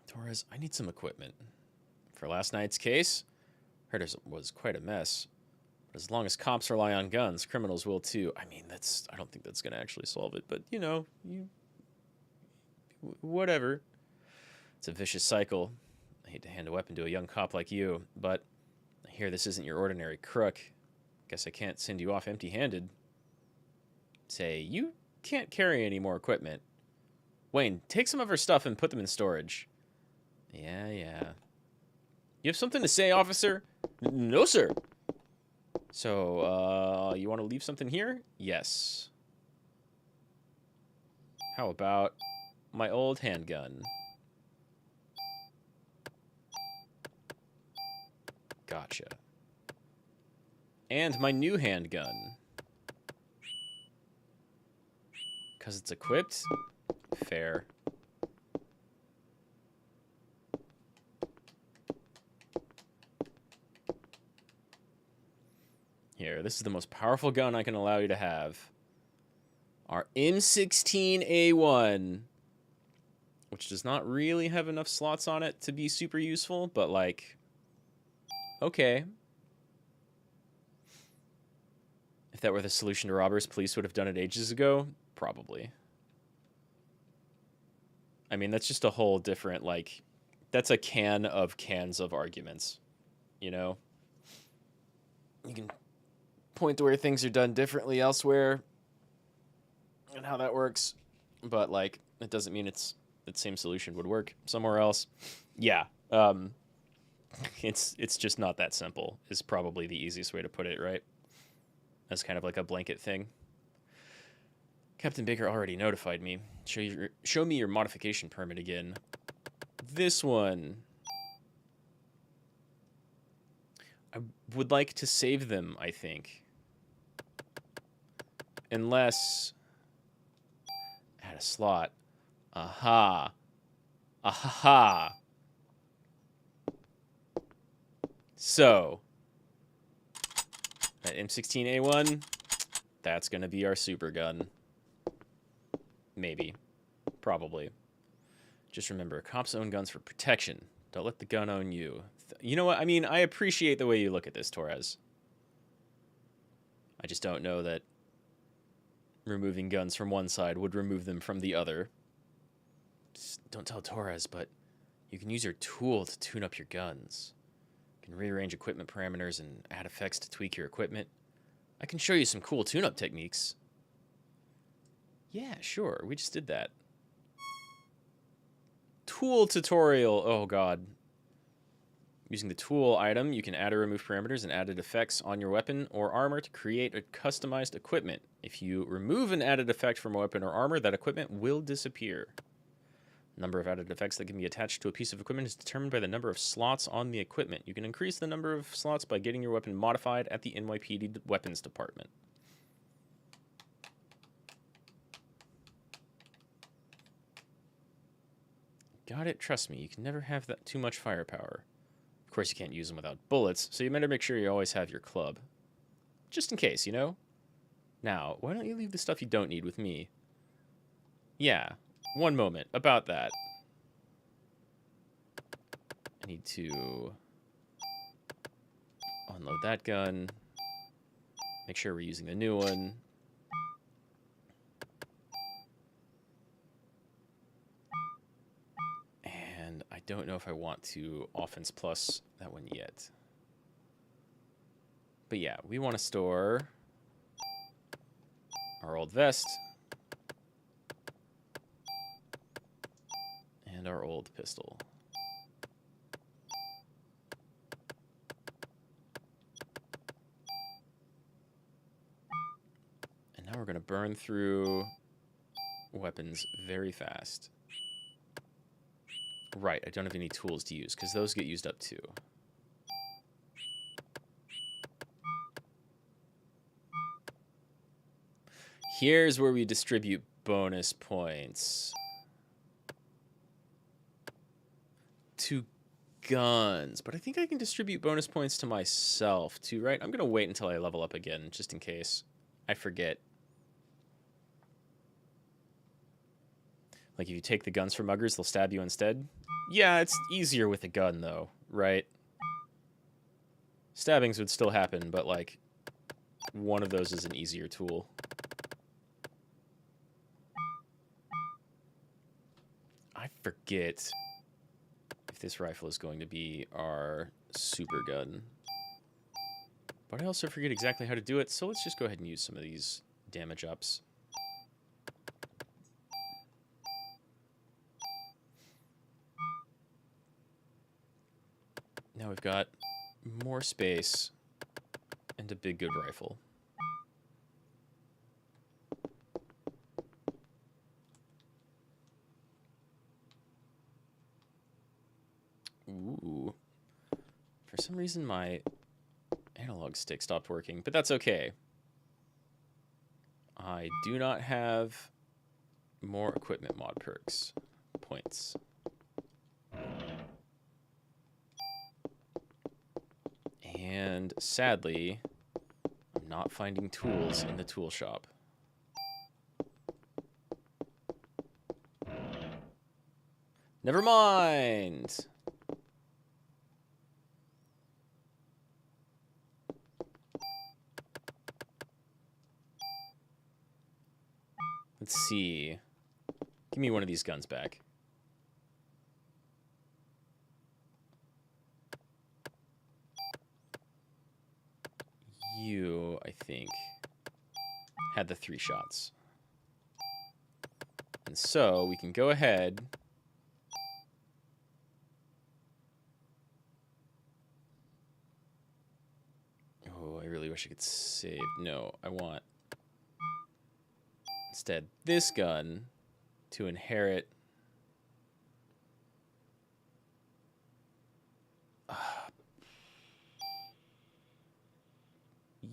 Torres, I need some equipment. For last night's case, heard it was quite a mess. But as long as cops rely on guns, criminals will too. I mean, I don't think that's going to actually solve it, but you know, whatever. It's a vicious cycle. I hate to hand a weapon to a young cop like you, but I hear this isn't your ordinary crook. Guess I can't send you off empty-handed. Say, you can't carry any more equipment. Wayne, take some of her stuff and put them in storage. Yeah. You have something to say, officer? No, sir. So, you want to leave something here? Yes. How about my old handgun? Gotcha. And my new handgun. Because it's equipped? Fair. Here, this is the most powerful gun I can allow you to have. Our M16A1. Which does not really have enough slots on it to be super useful, but like... Okay. If that were the solution to robbers, police would have done it ages ago? Probably. I mean, that's just a whole different, like... That's a can of cans of arguments. You know? You can point to where things are done differently elsewhere and how that works. But, like, it doesn't mean the same solution would work somewhere else. Yeah. It's just not that simple is probably the easiest way to put it, right? As kind of like a blanket thing. Captain Baker already notified me. Show me your modification permit again. This one. I would like to save them, I think. Unless... Add a slot. Aha. Aha. So, that M16A1, that's going to be our super gun. Maybe. Probably. Just remember, cops own guns for protection. Don't let the gun own you. You know what? I mean, I appreciate the way you look at this, Torres. I just don't know that removing guns from one side would remove them from the other. Just don't tell Torres, but you can use your tool to tune up your guns. You can rearrange equipment parameters and add effects to tweak your equipment. I can show you some cool tune-up techniques. Yeah, sure. We just did that. Tool tutorial. Oh, God. Using the tool item, you can add or remove parameters and added effects on your weapon or armor to create a customized equipment. If you remove an added effect from a weapon or armor, that equipment will disappear. Number of added effects that can be attached to a piece of equipment is determined by the number of slots on the equipment. You can increase the number of slots by getting your weapon modified at the NYPD Weapons Department. Got it? Trust me, you can never have that too much firepower. Of course, you can't use them without bullets, so you better make sure you always have your club. Just in case, you know? Now, why don't you leave the stuff you don't need with me? Yeah, one moment. About that. I need to unload that gun. Make sure we're using the new one. And I don't know if I want to offense plus that one yet. But yeah, we want to store our old vest and our old pistol. And now we're going to burn through weapons very fast. Right, I don't have any tools to use because those get used up too. Here's where we distribute bonus points to guns, but I think I can distribute bonus points to myself too, right? I'm going to wait until I level up again, just in case I forget. Like if you take the guns from muggers, they'll stab you instead. Yeah, it's easier with a gun though, right? Stabbings would still happen, but like one of those is an easier tool. I forget if this rifle is going to be our super gun. But I also forget exactly how to do it, so let's just go ahead and use some of these damage ups. Now we've got more space and a big good rifle. Ooh. For some reason, my analog stick stopped working, but that's okay. I do not have more equipment mod perks points. And sadly, I'm not finding tools in the tool shop. Never mind. Let's see. Give me one of these guns back. You, I think, had the 3 shots. And so we can go ahead. Oh, I really wish I could save. No, I want instead this gun to inherit.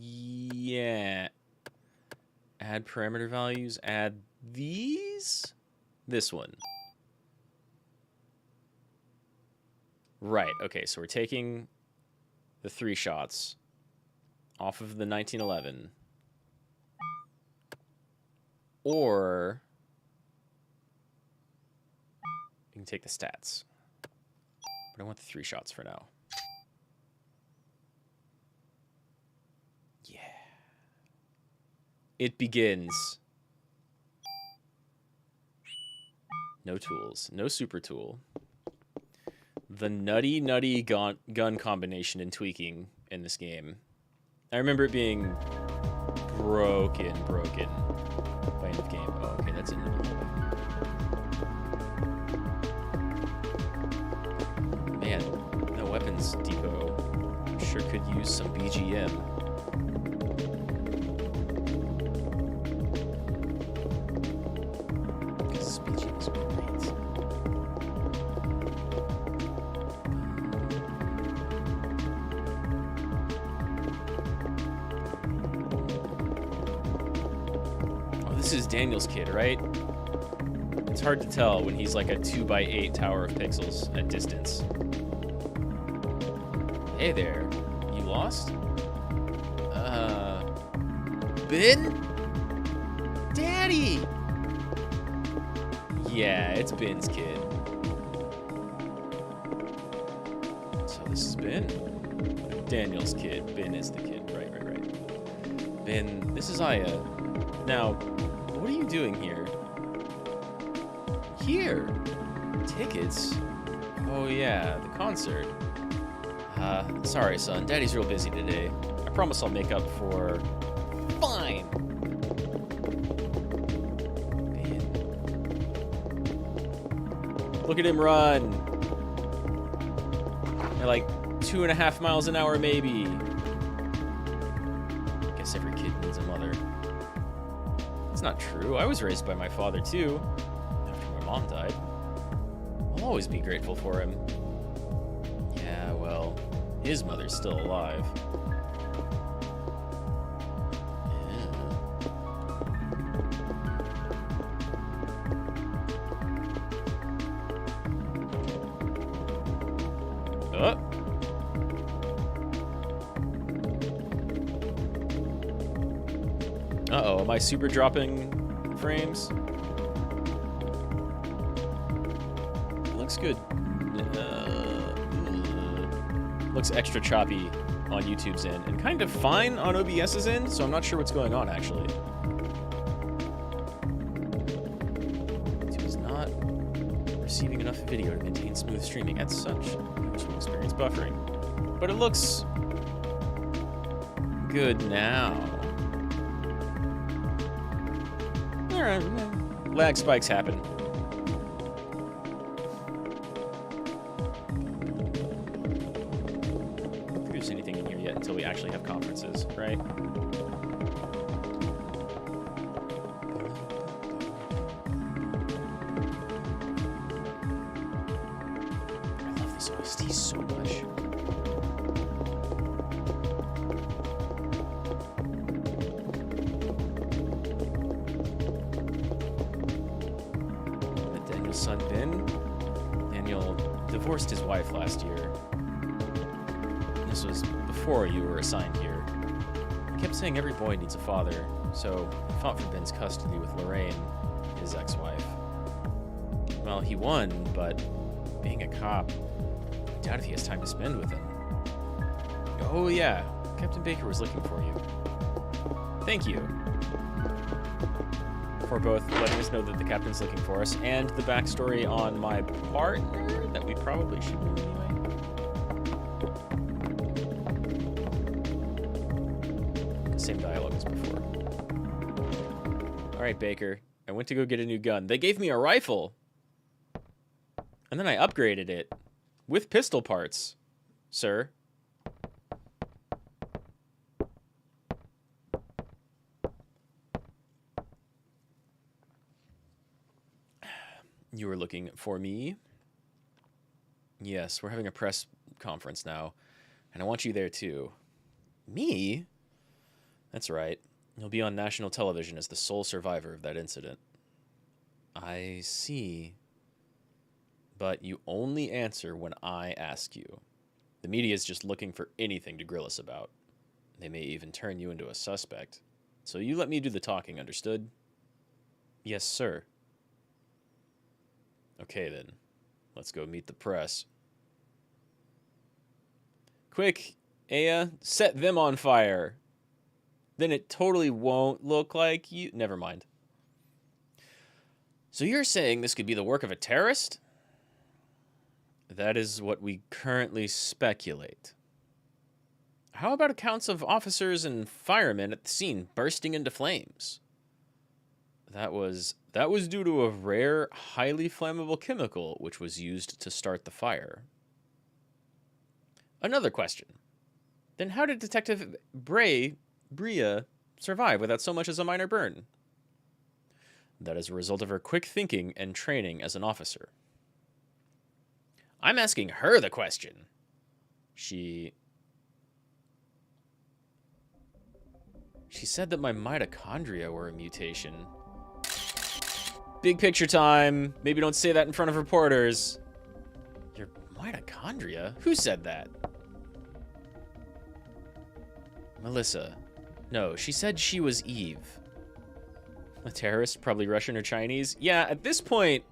Yeah. Add parameter values. Add these. This one. Right. Okay. So we're taking the 3 shots off of the 1911. Or you can take the stats. But I want the 3 shots for now. Yeah. It begins. No tools. No super tool. The nutty gun combination and tweaking in this game. I remember it being broken by end of game. Oh, okay, that's another one. Man, that weapons depot sure could use some BGM. Because BGM is great. This is Daniel's kid, right? It's hard to tell when he's like a 2x8 tower of pixels at distance. Hey there. You lost? Ben? Daddy! Yeah, it's Ben's kid. So this is Ben. Daniel's kid. Ben is the kid. Right. Ben, this is Aya. Now, what are you doing here? Here? Tickets? Oh yeah, the concert. Sorry son, Daddy's real busy today. I promise I'll make up for... Fine! Ben. Look at him run! At like 2.5 miles an hour maybe. Guess every kid needs a mother. It's not true. I was raised by my father too. After my mom died. I'll always be grateful for him. Yeah, well, his mother's still alive. Yeah. Uh-oh, am I super dropping frames? Looks good. Looks extra choppy on YouTube's end, and kind of fine on OBS's end, so I'm not sure what's going on, actually. YouTube is not receiving enough video to maintain smooth streaming. As such, users will experience buffering. But it looks good now. Alright, lag spikes happen. There's anything in here yet until we actually have conferences, right? I love this OST so much. Met Daniel's son Ben. Daniel divorced his wife last year. This was before you were assigned here. He kept saying every boy needs a father, so he fought for Ben's custody with Lorraine, his ex-wife. Well, he won, but being a cop, I doubt if he has time to spend with him. Oh yeah, Captain Baker was looking for you. Thank you for both letting us know that the captain's looking for us, and the backstory on my partner that we probably should know anyway. Same dialogue as before. All right, Baker. I went to go get a new gun. They gave me a rifle. And then I upgraded it. With pistol parts, sir. You were looking for me? Yes, we're having a press conference now. And I want you there too. Me? That's right. You'll be on national television as the sole survivor of that incident. I see. But you only answer when I ask you. The media is just looking for anything to grill us about. They may even turn you into a suspect. So you let me do the talking, understood? Yes, sir. Okay, then. Let's go meet the press. Quick, Aya, set them on fire. Then it totally won't look like you... Never mind. So you're saying this could be the work of a terrorist? That is what we currently speculate. How about accounts of officers and firemen at the scene bursting into flames? That was due to a rare, highly flammable chemical which was used to start the fire. Another question. Then how did Detective Brea survive without so much as a minor burn? That is a result of her quick thinking and training as an officer. I'm asking her the question. She said that my mitochondria were a mutation. Big picture time. Maybe don't say that in front of reporters. Your mitochondria? Who said that? Melissa. No, she said she was Eve. A terrorist, probably Russian or Chinese. Yeah, at this point,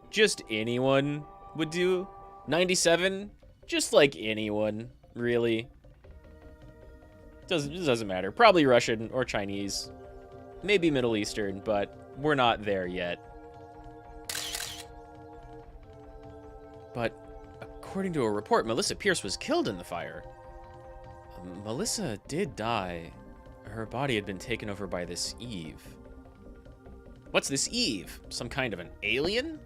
just anyone would do. 97, just like anyone, really. It doesn't matter. Probably Russian or Chinese. Maybe Middle Eastern, but we're not there yet. But according to a report, Melissa Pierce was killed in the fire. Melissa did die. Her body had been taken over by this Eve. What's this Eve? Some kind of an alien?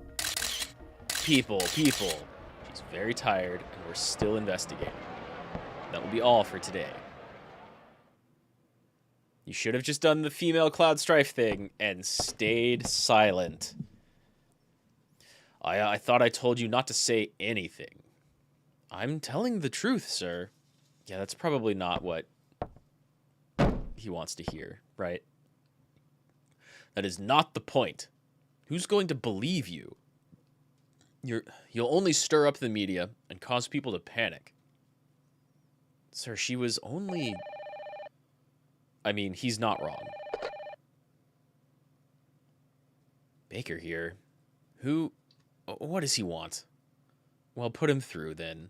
People. She's very tired, and we're still investigating. That will be all for today. You should have just done the female Cloud Strife thing and stayed silent. I thought I told you not to say anything. I'm telling the truth, sir. Yeah, that's probably not what he wants to hear, right? That is not the point. Who's going to believe you? You'll only stir up the media and cause people to panic. Sir, she was only... I mean, he's not wrong. Baker here. Who... What does he want? Well, put him through, then.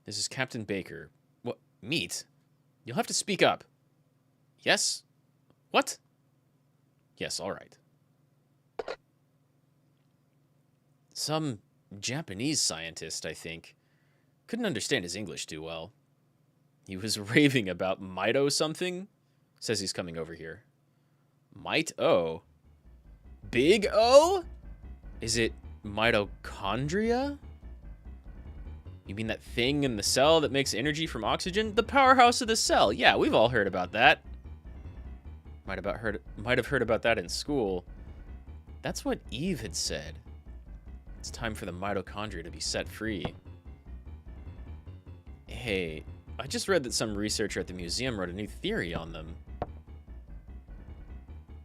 This is Captain Baker. What? Meet? You'll have to speak up. Yes? What? Yes, all right. Some Japanese scientist, I think. Couldn't understand his English too well. He was raving about Mito something. Says he's coming over here. Mito? Big O? Is it mitochondria? You mean that thing in the cell that makes energy from oxygen? The powerhouse of the cell. Yeah, we've all heard about that. Might have heard about that in school. That's what Eve had said. It's time for the mitochondria to be set free. Hey, I just read that some researcher at the museum wrote a new theory on them.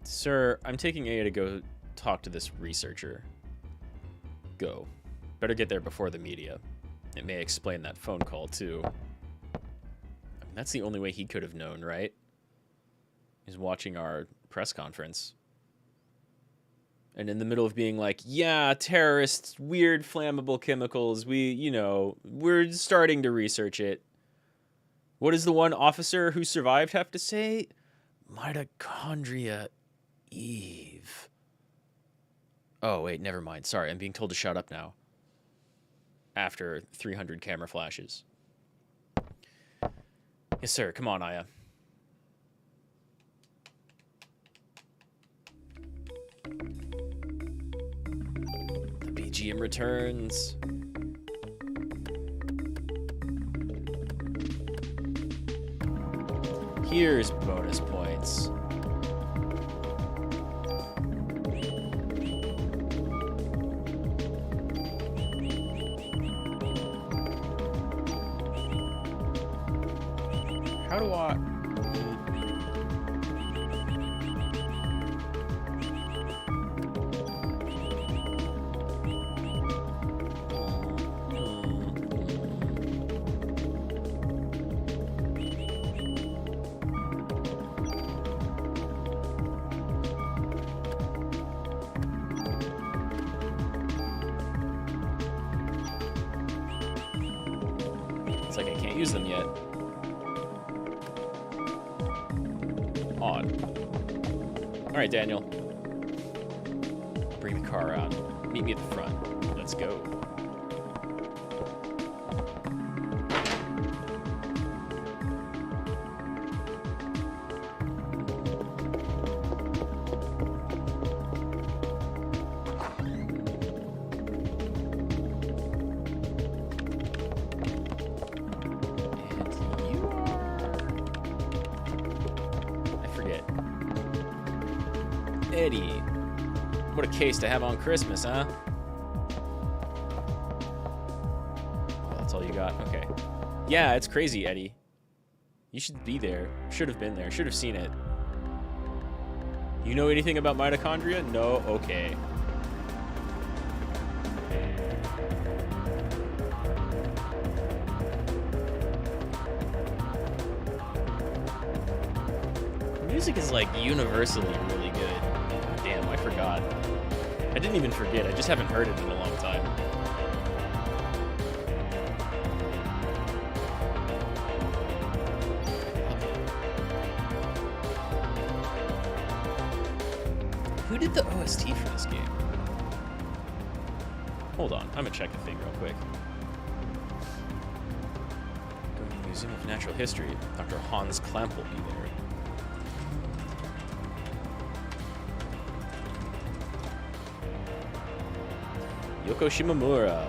Sir, I'm taking A to go talk to this researcher. Go. Better get there before the media. It may explain that phone call, too. I mean, that's the only way he could have known, right? He's watching our press conference. And in the middle of being like, yeah, terrorists, weird flammable chemicals, we're starting to research it. What does the one officer who survived have to say? Mitochondria Eve. Oh, wait, never mind. Sorry, I'm being told to shut up now. After 300 camera flashes. Yes, sir. Come on, Aya. The BGM returns. Here's bonus points. How do I... It's like I can't use them yet. Odd. Alright, Daniel. Bring the car out. Meet me at the front. Let's go. Eddie. What a case to have on Christmas, huh? Oh, that's all you got? Okay. Yeah, it's crazy, Eddie. You should be there. Should have been there. Should have seen it. You know anything about mitochondria? No? Okay. Music is like universally really good. God damn, I forgot. I didn't even forget, I just haven't heard it in a long time. Who did the OST for this game? Hold on, I'm gonna check the thing real quick. Going to the Museum of Natural History. Dr. Hans Klamp will be there. Yoko Shimomura.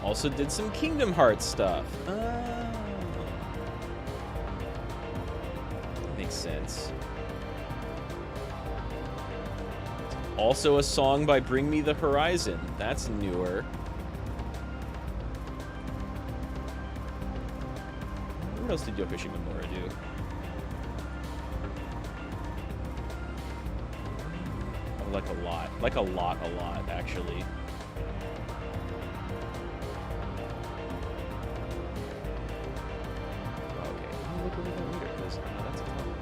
Also did some Kingdom Hearts stuff. Makes sense. Also a song by Bring Me the Horizon. That's newer. What else did Yoko Shimomura do? Oh, like a lot. Like a lot, actually. Look over that meter, because that's a ton.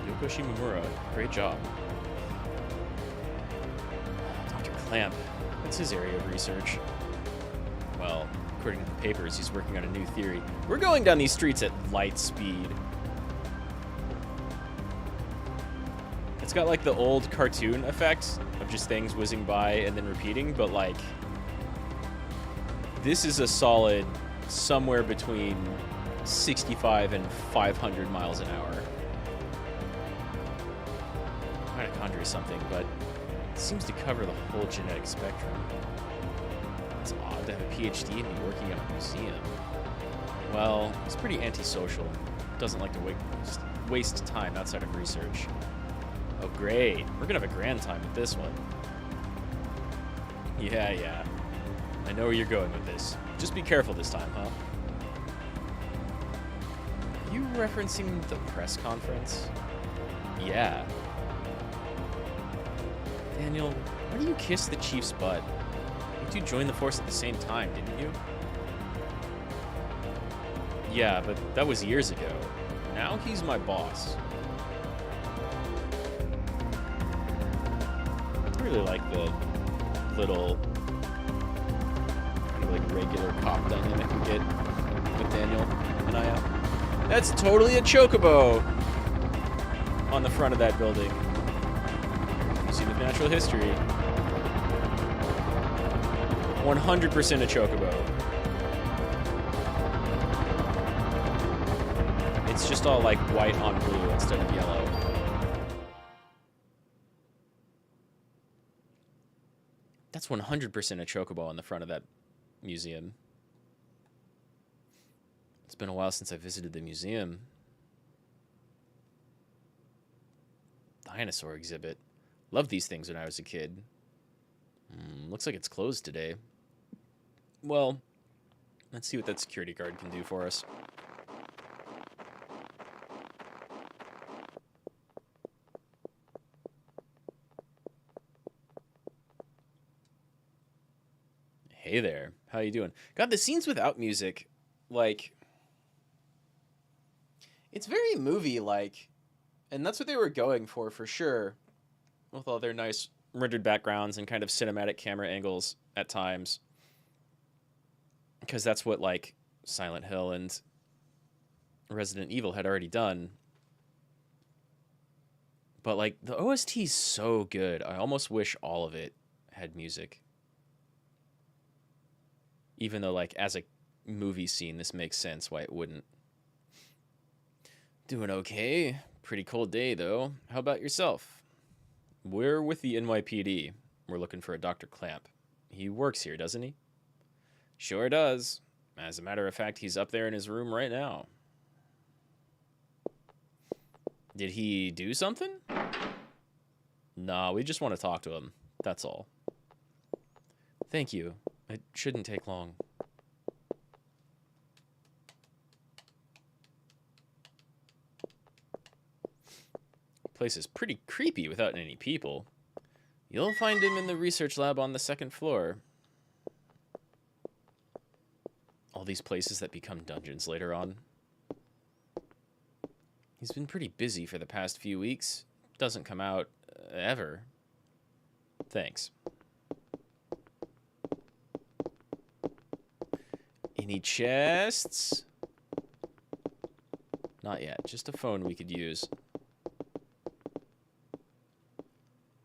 Yoko Shimomura, great job. Dr. Clamp, what's his area of research? Well, according to the papers, he's working on a new theory. We're going down these streets at light speed. It's got like the old cartoon effect of just things whizzing by and then repeating, but like, this is a solid somewhere between 65 and 500 miles an hour. Mitochondria is something, but it seems to cover the whole genetic spectrum. It's odd to have a PhD and be working at a museum. Well, he's pretty antisocial. Doesn't like to waste time outside of research. Oh, great. We're gonna have a grand time with this one. Yeah. I know where you're going with this. Just be careful this time, huh? Are you referencing the press conference? Yeah. Daniel, why do you kiss the chief's butt? You two joined the force at the same time, didn't you? Yeah, but that was years ago. Now he's my boss. I really like the little kind of like regular cop dynamic we get with Daniel and Aya. That's totally a chocobo on the front of that building. Museum of Natural History. 100% a chocobo. It's just all like white on blue instead of yellow. That's 100% a chocobo on the front of that museum. It's been a while since I visited the museum. Dinosaur exhibit. Loved these things when I was a kid. Looks like it's closed today. Well, let's see what that security guard can do for us. Hey there, how you doing? God, the scenes without music, like, it's very movie-like, and that's what they were going for sure, with all their nice rendered backgrounds and kind of cinematic camera angles at times, because that's what, like, Silent Hill and Resident Evil had already done. But, like, the OST is so good, I almost wish all of it had music. Even though, like, as a movie scene, this makes sense why it wouldn't. Doing okay. Pretty cold day, though. How about yourself? We're with the NYPD. We're looking for a Dr. Clamp. He works here, doesn't he? Sure does. As a matter of fact, he's up there in his room right now. Did he do something? Nah, we just want to talk to him. That's all. Thank you. It shouldn't take long. Place is pretty creepy without any people. You'll find him in the research lab on the 2nd floor. All these places that become dungeons later on. He's been pretty busy for the past few weeks. Doesn't come out ever. Thanks. Any chests? Not yet. Just a phone we could use.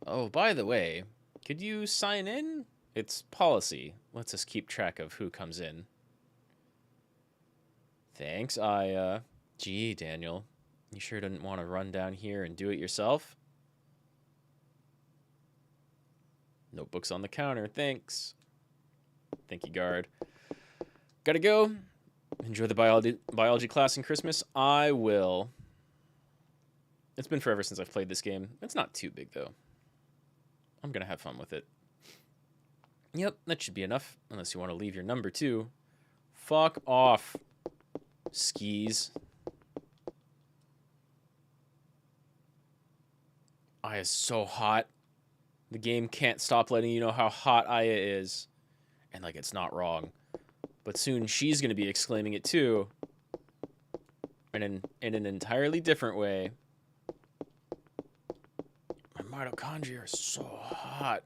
Oh, by the way, could you sign in? It's policy. Lets us keep track of who comes in. Thanks, Aya. Gee, Daniel. You sure didn't want to run down here and do it yourself? Notebooks on the counter, thanks. Thank you, guard. Gotta go. Enjoy the biology class in Christmas. I will. It's been forever since I've played this game. It's not too big, though. I'm gonna have fun with it. Yep, that should be enough. Unless you want to leave your number, too. Fuck off. Skis. Aya's so hot. The game can't stop letting you know how hot Aya is. And, like, it's not wrong. But soon she's going to be exclaiming it, too. And in an entirely different way. My mitochondria are so hot.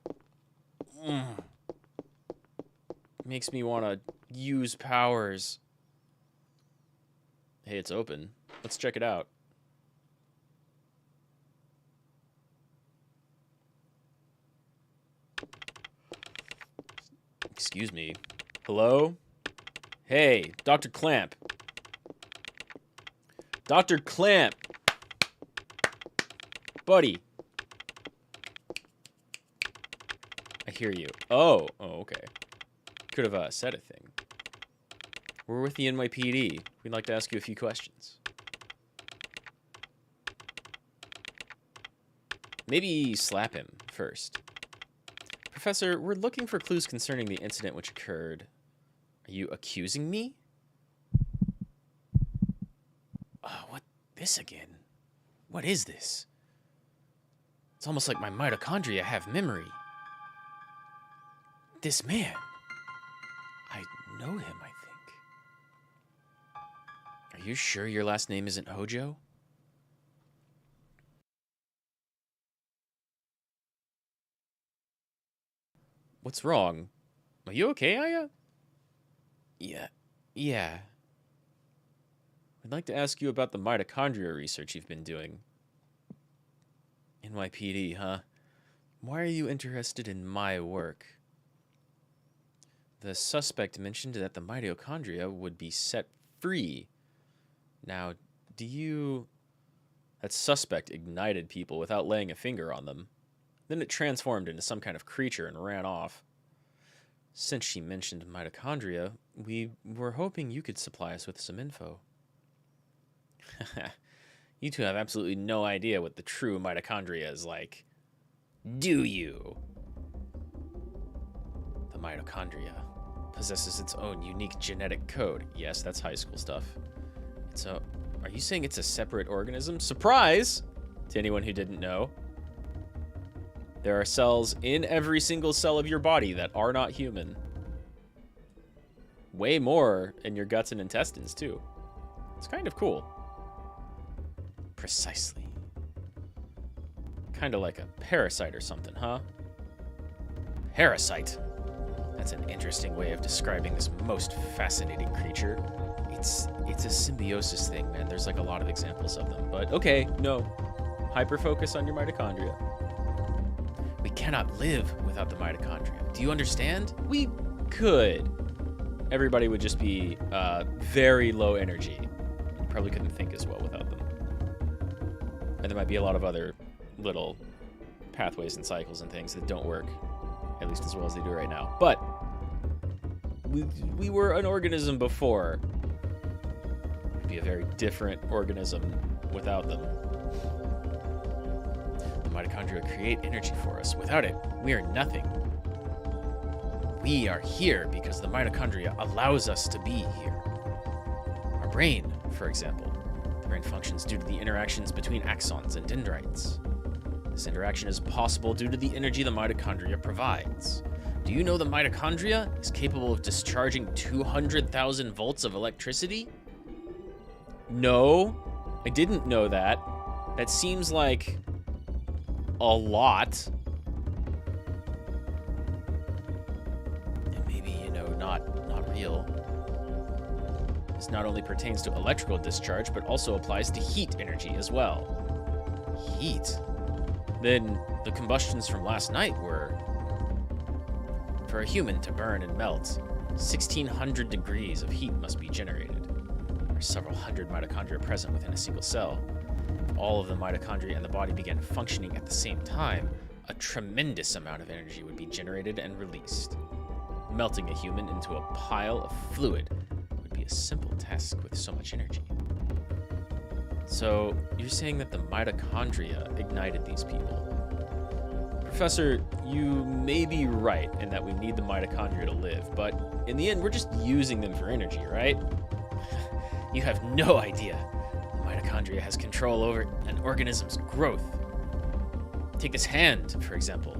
Makes me want to use powers. Hey, it's open. Let's check it out. Excuse me. Hello? Hey, Dr. Clamp. Dr. Clamp. Buddy. I hear you. Oh, okay. Could have said a thing. We're with the NYPD. We'd like to ask you a few questions. Maybe slap him first. Professor, we're looking for clues concerning the incident which occurred. Are you accusing me? What? This again? What is this? It's almost like my mitochondria have memory. This man. I know him, I think. Are you sure your last name isn't Hojo? What's wrong? Are you okay, Aya? Yeah. I'd like to ask you about the mitochondria research you've been doing. NYPD, huh? Why are you interested in my work? The suspect mentioned that the mitochondria would be set free. Now, That suspect ignited people without laying a finger on them. Then it transformed into some kind of creature and ran off. Since she mentioned mitochondria, we were hoping you could supply us with some info. You two have absolutely no idea what the true mitochondria is like. Do you? The mitochondria possesses its own unique genetic code. Yes, that's high school stuff. Are you saying it's a separate organism? Surprise! To anyone who didn't know. There are cells in every single cell of your body that are not human. Way more in your guts and intestines, too. It's kind of cool. Precisely. Kind of like a parasite or something, huh? Parasite. That's an interesting way of describing this most fascinating creature. It's a symbiosis thing, man. There's like a lot of examples of them. But okay, no. Hyper-focus on your mitochondria. We cannot live without the mitochondria. Do you understand? We could. Everybody would just be very low energy. You probably couldn't think as well without them. And there might be a lot of other little pathways and cycles and things that don't work, at least as well as they do right now. But we were an organism before. We'd be a very different organism without them. The mitochondria create energy for us. Without it, we are nothing. We are here because the mitochondria allows us to be here. Our brain, for example, The brain functions due to the interactions between axons and dendrites. This interaction is possible due to the energy the mitochondria provides. Do you know the mitochondria is capable of discharging 200,000 volts of electricity? No, I didn't know that. That seems like a lot. And maybe, not real. This not only pertains to electrical discharge, but also applies to heat energy as well. Heat? Then the combustions from last night were... For a human to burn and melt, 1,600 degrees of heat must be generated. There are several hundred mitochondria present within a single cell. If all of the mitochondria in the body began functioning at the same time, a tremendous amount of energy would be generated and released. Melting a human into a pile of fluid would be a simple task with so much energy. So, you're saying that the mitochondria ignited these people? Professor, you may be right in that we need the mitochondria to live, but in the end, we're just using them for energy, right? You have no idea. The mitochondria has control over an organism's growth. Take this hand, for example.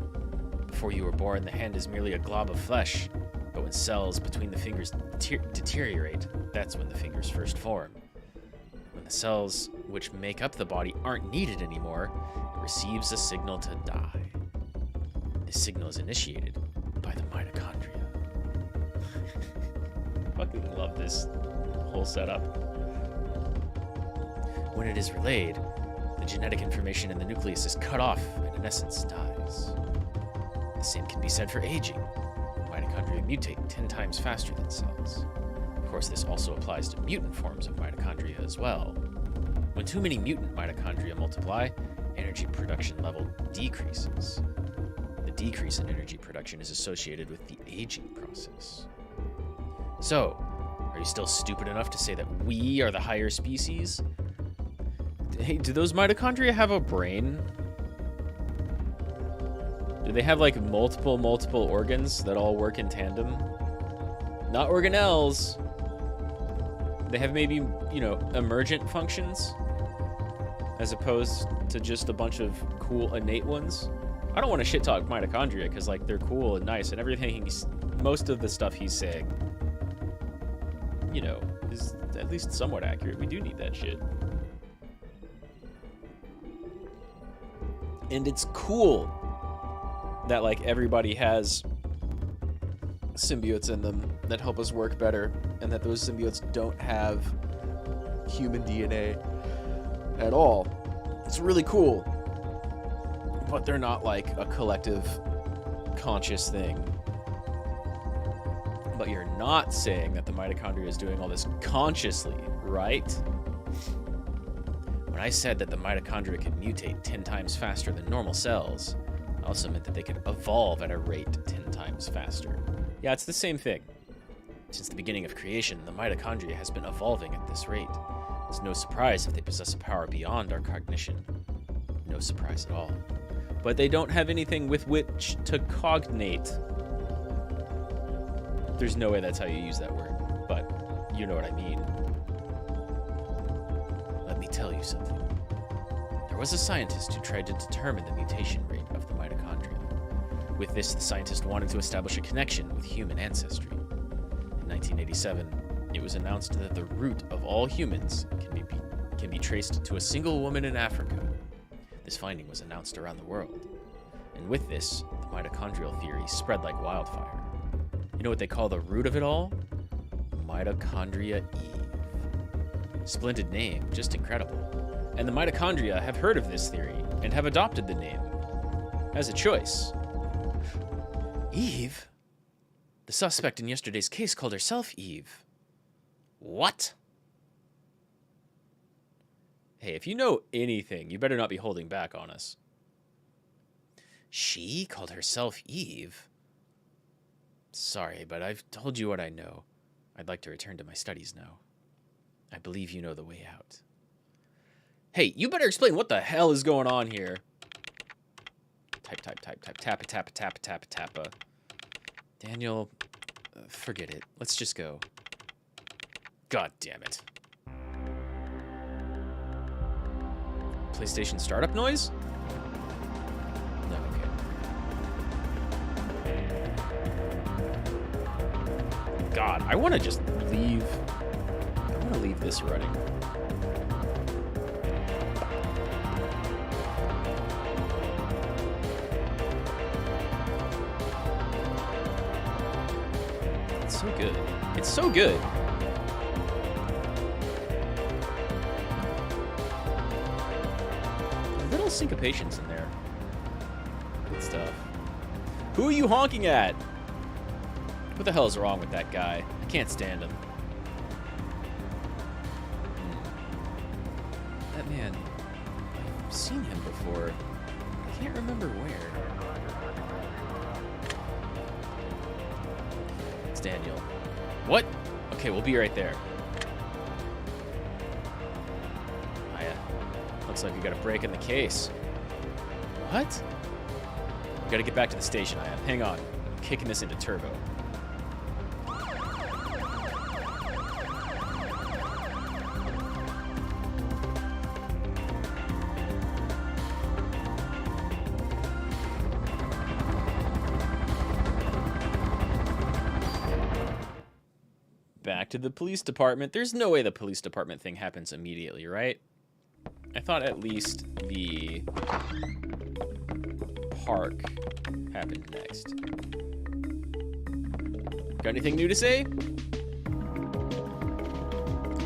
Before you were born, the hand is merely a glob of flesh, but when cells between the fingers deteriorate, that's when the fingers first form. When the cells which make up the body aren't needed anymore, it receives a signal to die. This signal is initiated by the mitochondria. Fucking love this whole setup. When it is relayed, the genetic information in the nucleus is cut off and in essence dies. The same can be said for aging. Mitochondria mutate 10 times faster than cells. Of course, this also applies to mutant forms of mitochondria as well. When too many mutant mitochondria multiply, energy production level decreases. The decrease in energy production is associated with the aging process. So, are you still stupid enough to say that we are the higher species? Hey, do those mitochondria have a brain? Do they have like multiple organs that all work in tandem? Not organelles. They have maybe, emergent functions as opposed to just a bunch of cool innate ones. I don't want to shit talk mitochondria because like they're cool and nice and everything. Most of the stuff he's saying, is at least somewhat accurate. We do need that shit. And it's cool that like everybody has symbiotes in them that help us work better, and that those symbiotes don't have human DNA at all. It's really cool. But they're not like a collective conscious thing. But you're not saying that the mitochondria is doing all this consciously, right? When I said that the mitochondria could mutate 10 times faster than normal cells, I also meant that they could evolve at a rate 10 times faster. Yeah, it's the same thing. Since the beginning of creation, the mitochondria has been evolving at this rate. It's no surprise if they possess a power beyond our cognition. No surprise at all. But they don't have anything with which to cognate. There's no way that's how you use that word, but you know what I mean. Let me tell you something. There was a scientist who tried to determine the mutation rate of the mitochondria. With this, the scientist wanted to establish a connection with human ancestry. In 1987, it was announced that the root of all humans can be traced to a single woman in Africa. This finding was announced around the world. And with this, the mitochondrial theory spread like wildfire. You know what they call the root of it all? Mitochondria Eve. Splendid name, just incredible. And the mitochondria have heard of this theory and have adopted the name as a choice. Eve? The suspect in yesterday's case called herself Eve. What? Hey, if you know anything, you better not be holding back on us. She called herself Eve? Sorry, but I've told you what I know. I'd like to return to my studies now. I believe you know the way out. Hey, you better explain what the hell is going on here. Type, tappa. Daniel, forget it. Let's just go. God damn it. PlayStation startup noise? No, okay. God, I want to just leave. I want to leave this running. It's so good. It's so good. Little syncopations in there. Good stuff. Who are you honking at? What the hell is wrong with that guy? I can't stand him. That man, I've seen him before. I can't remember where. It's Daniel. What? Okay, we'll be right there. Looks like we got a break in the case. What? We gotta get back to the station, Aya. Hang on. I'm kicking this into turbo. Back to the police department. There's no way the police department thing happens immediately, right? I thought at least the park happened next. Got anything new to say?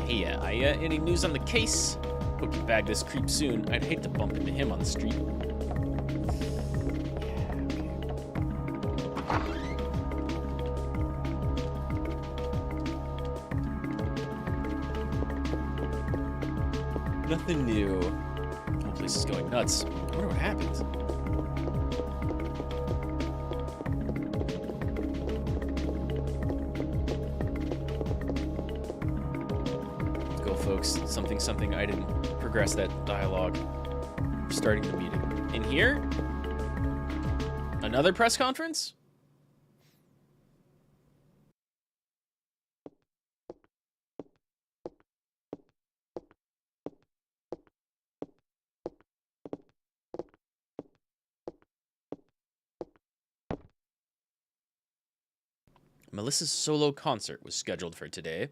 Hey, Aya, any news on the case? Hope you bag this creep soon. I'd hate to bump into him on the street. Nothing new. The whole place is going nuts. I wonder what happened. Let's go, folks. Something. I didn't progress that dialogue. We're starting the meeting. In here? Another press conference? Melissa's solo concert was scheduled for today.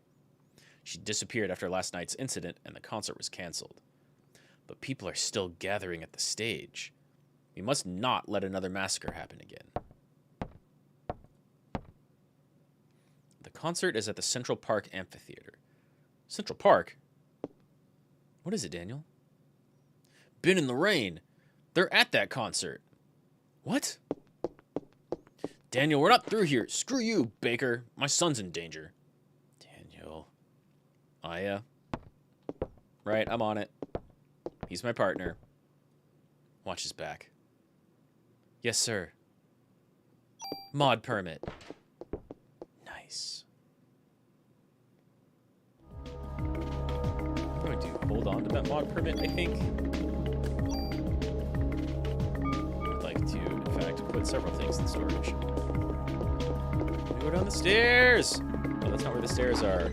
She disappeared after last night's incident, and the concert was canceled. But people are still gathering at the stage. We must not let another massacre happen again. The concert is at the Central Park Amphitheater. Central Park? What is it, Daniel? Been in the rain. They're at that concert. What? Daniel, we're not through here. Screw you, Baker. My son's in danger. Daniel. Aya. Right, I'm on it. He's my partner. Watch his back. Yes, sir. Mod permit. Nice. I'm going to hold on to that mod permit, I think. I'd like to, in fact, put several things in storage. Go down the stairs! Oh, that's not where the stairs are.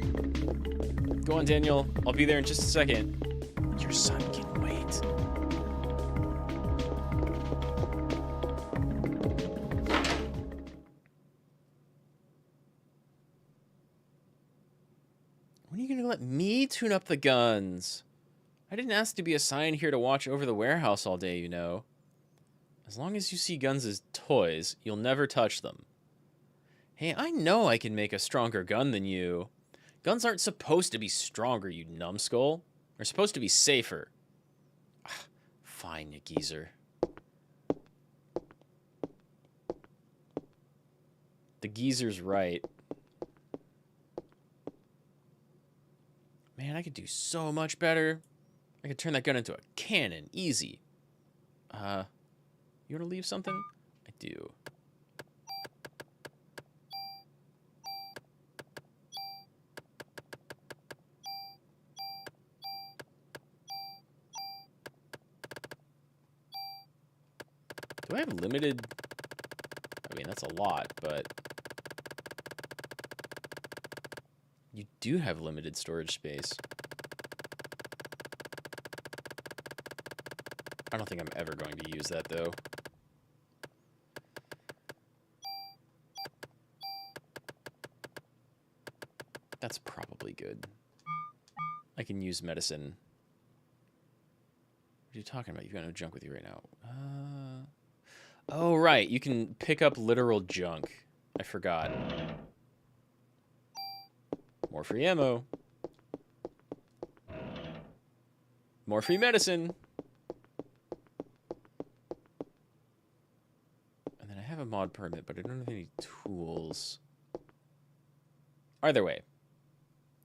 Go on, Daniel. I'll be there in just a second. Your son can wait. When are you going to let me tune up the guns? I didn't ask to be assigned here to watch over the warehouse all day, you know. As long as you see guns as toys, you'll never touch them. Hey, I know I can make a stronger gun than you. Guns aren't supposed to be stronger, you numbskull. They're supposed to be safer. Fine, you geezer. The geezer's right. Man, I could do so much better. I could turn that gun into a cannon, easy. You want to leave something? I do. Do I have limited? I mean, that's a lot, but you do have limited storage space. I don't think I'm ever going to use that, though. That's probably good. I can use medicine. What are you talking about? You've got no junk with you right now. Oh, right. You can pick up literal junk. I forgot. More free ammo. More free medicine. And then I have a mod permit, but I don't have any tools. Either way,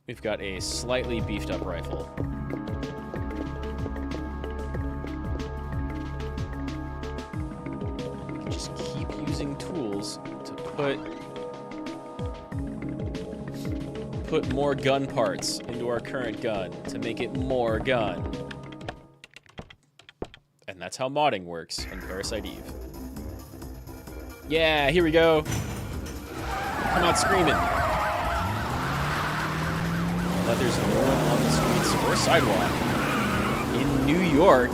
we've got a slightly beefed up rifle. We can just keep using tools to put more gun parts into our current gun to make it more gun. And that's how modding works in Parasite Eve. Yeah, here we go. Come out screaming. That there's no one on the streets or sidewalk in New York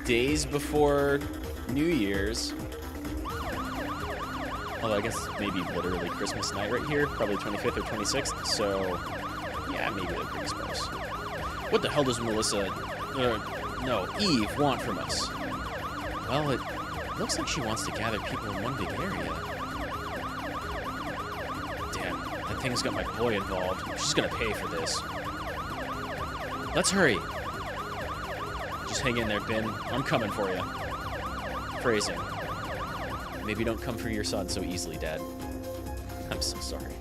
days before New Year's. Although I guess maybe literally Christmas night right here, probably 25th or 26th, so yeah, maybe they're pretty sparse. What the hell does Eve want from us? Well, it looks like she wants to gather people in one big area. Damn, that thing's got my boy involved. She's gonna pay for this. Let's hurry. Just hang in there, Ben. I'm coming for you. Phrasing. Maybe don't come for your son so easily, Dad. I'm so sorry.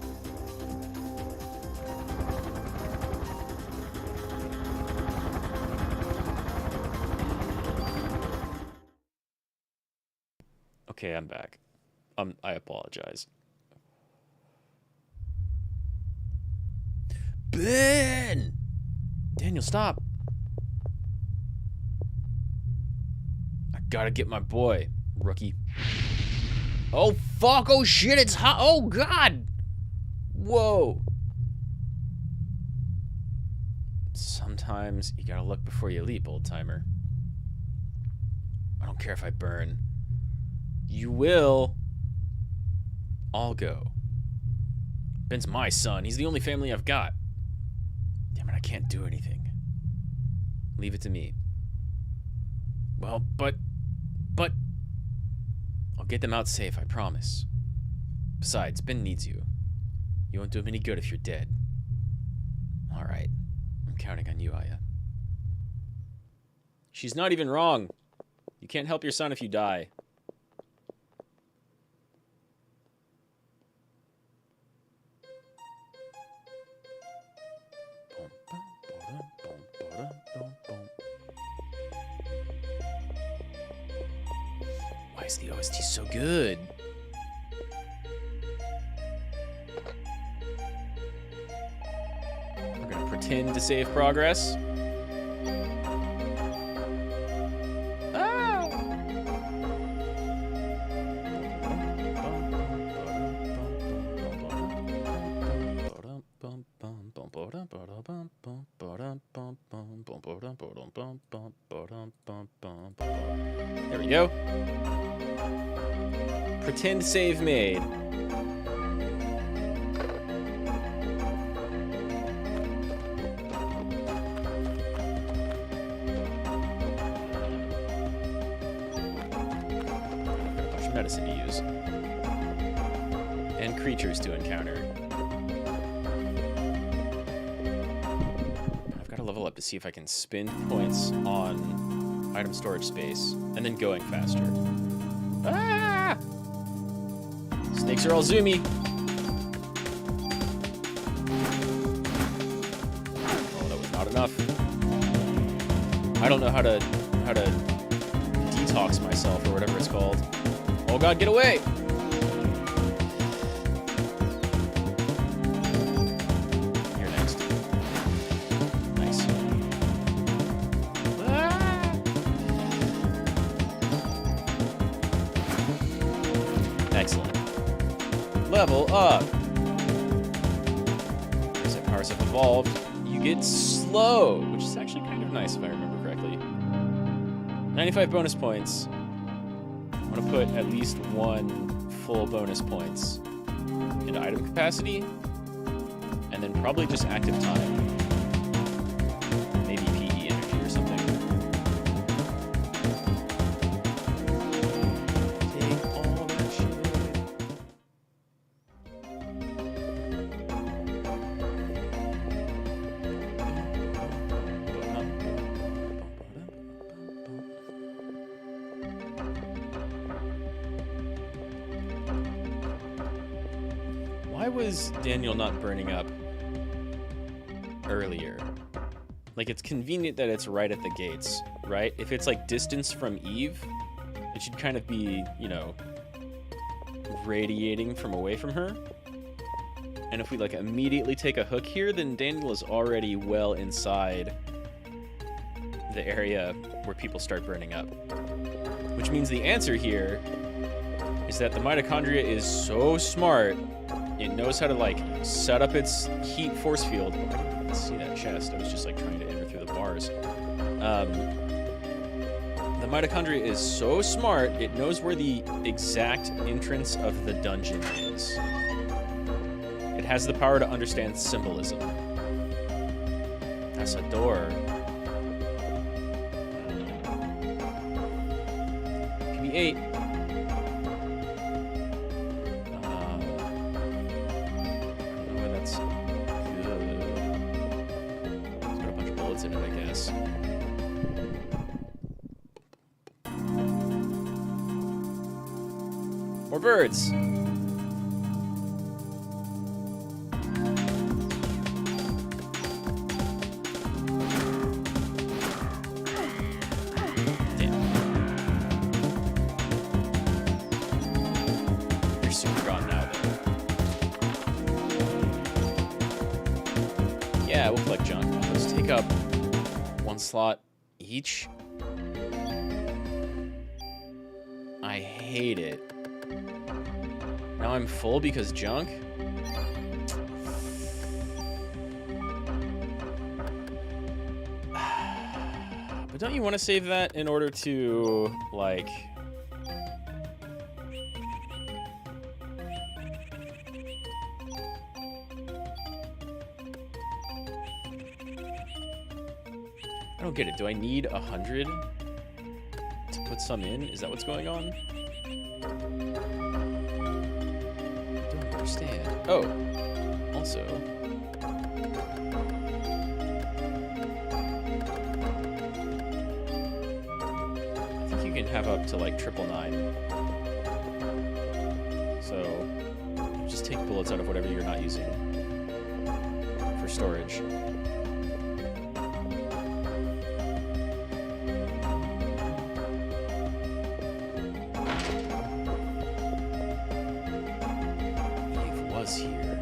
Okay, I'm back. I apologize. Ben! Daniel, stop. I gotta get my boy, rookie. Oh, fuck. Oh, shit. It's hot. Oh, God. Whoa. Sometimes you gotta look before you leap, old-timer. I don't care if I burn. You will. I'll go. Ben's my son. He's the only family I've got. Damn it, I can't do anything. Leave it to me. Well, but... I'll get them out safe, I promise. Besides, Ben needs you. You won't do him any good if you're dead. All right. I'm counting on you, Aya. She's not even wrong. You can't help your son if you die. Why is the OST so good? We're gonna pretend to save progress. Ah! There we go. Pretend save made. Medicine to use. And creatures to encounter. I've got to level up to see if I can spend points on item storage space and then going faster. Ah! Snakes are all zoomy. Oh, that was not enough. I don't know how to detox myself or whatever it's called. Oh God, get away! You're next. Nice. Ah! Excellent. Level up. As powers have evolved, you get slow, which is actually kind of nice if I remember correctly. 95 bonus points. I'm gonna put at least 1 full bonus points into item capacity, and then probably just active time. Maybe PE energy or something. Take all that shit. Why was Daniel not burning up earlier? Like, it's convenient that it's right at the gates, right? If it's like distance from Eve, it should kind of be, you know, radiating from away from her. And if we like immediately take a hook here, then Daniel is already well inside the area where people start burning up. Which means the answer here is that the mitochondria is so smart, it knows how to like set up its heat force field. Let's see that chest. I was just like trying to enter through the bars. The mitochondria is so smart, it knows where the exact entrance of the dungeon is. It has the power to understand symbolism. That's a door. PB8. In it, I guess. More birds. Damn. You're super gone now, though. Yeah, we'll collect junk. Let's take up 1 slot each. I hate it. Now I'm full because junk? But don't you want to save that in order to, like... I don't get it. Do I need 100 to put some in? Is that what's going on? I don't understand. Oh, also... I think you can have up to like 999. So, just take bullets out of whatever you're not using for storage. Here.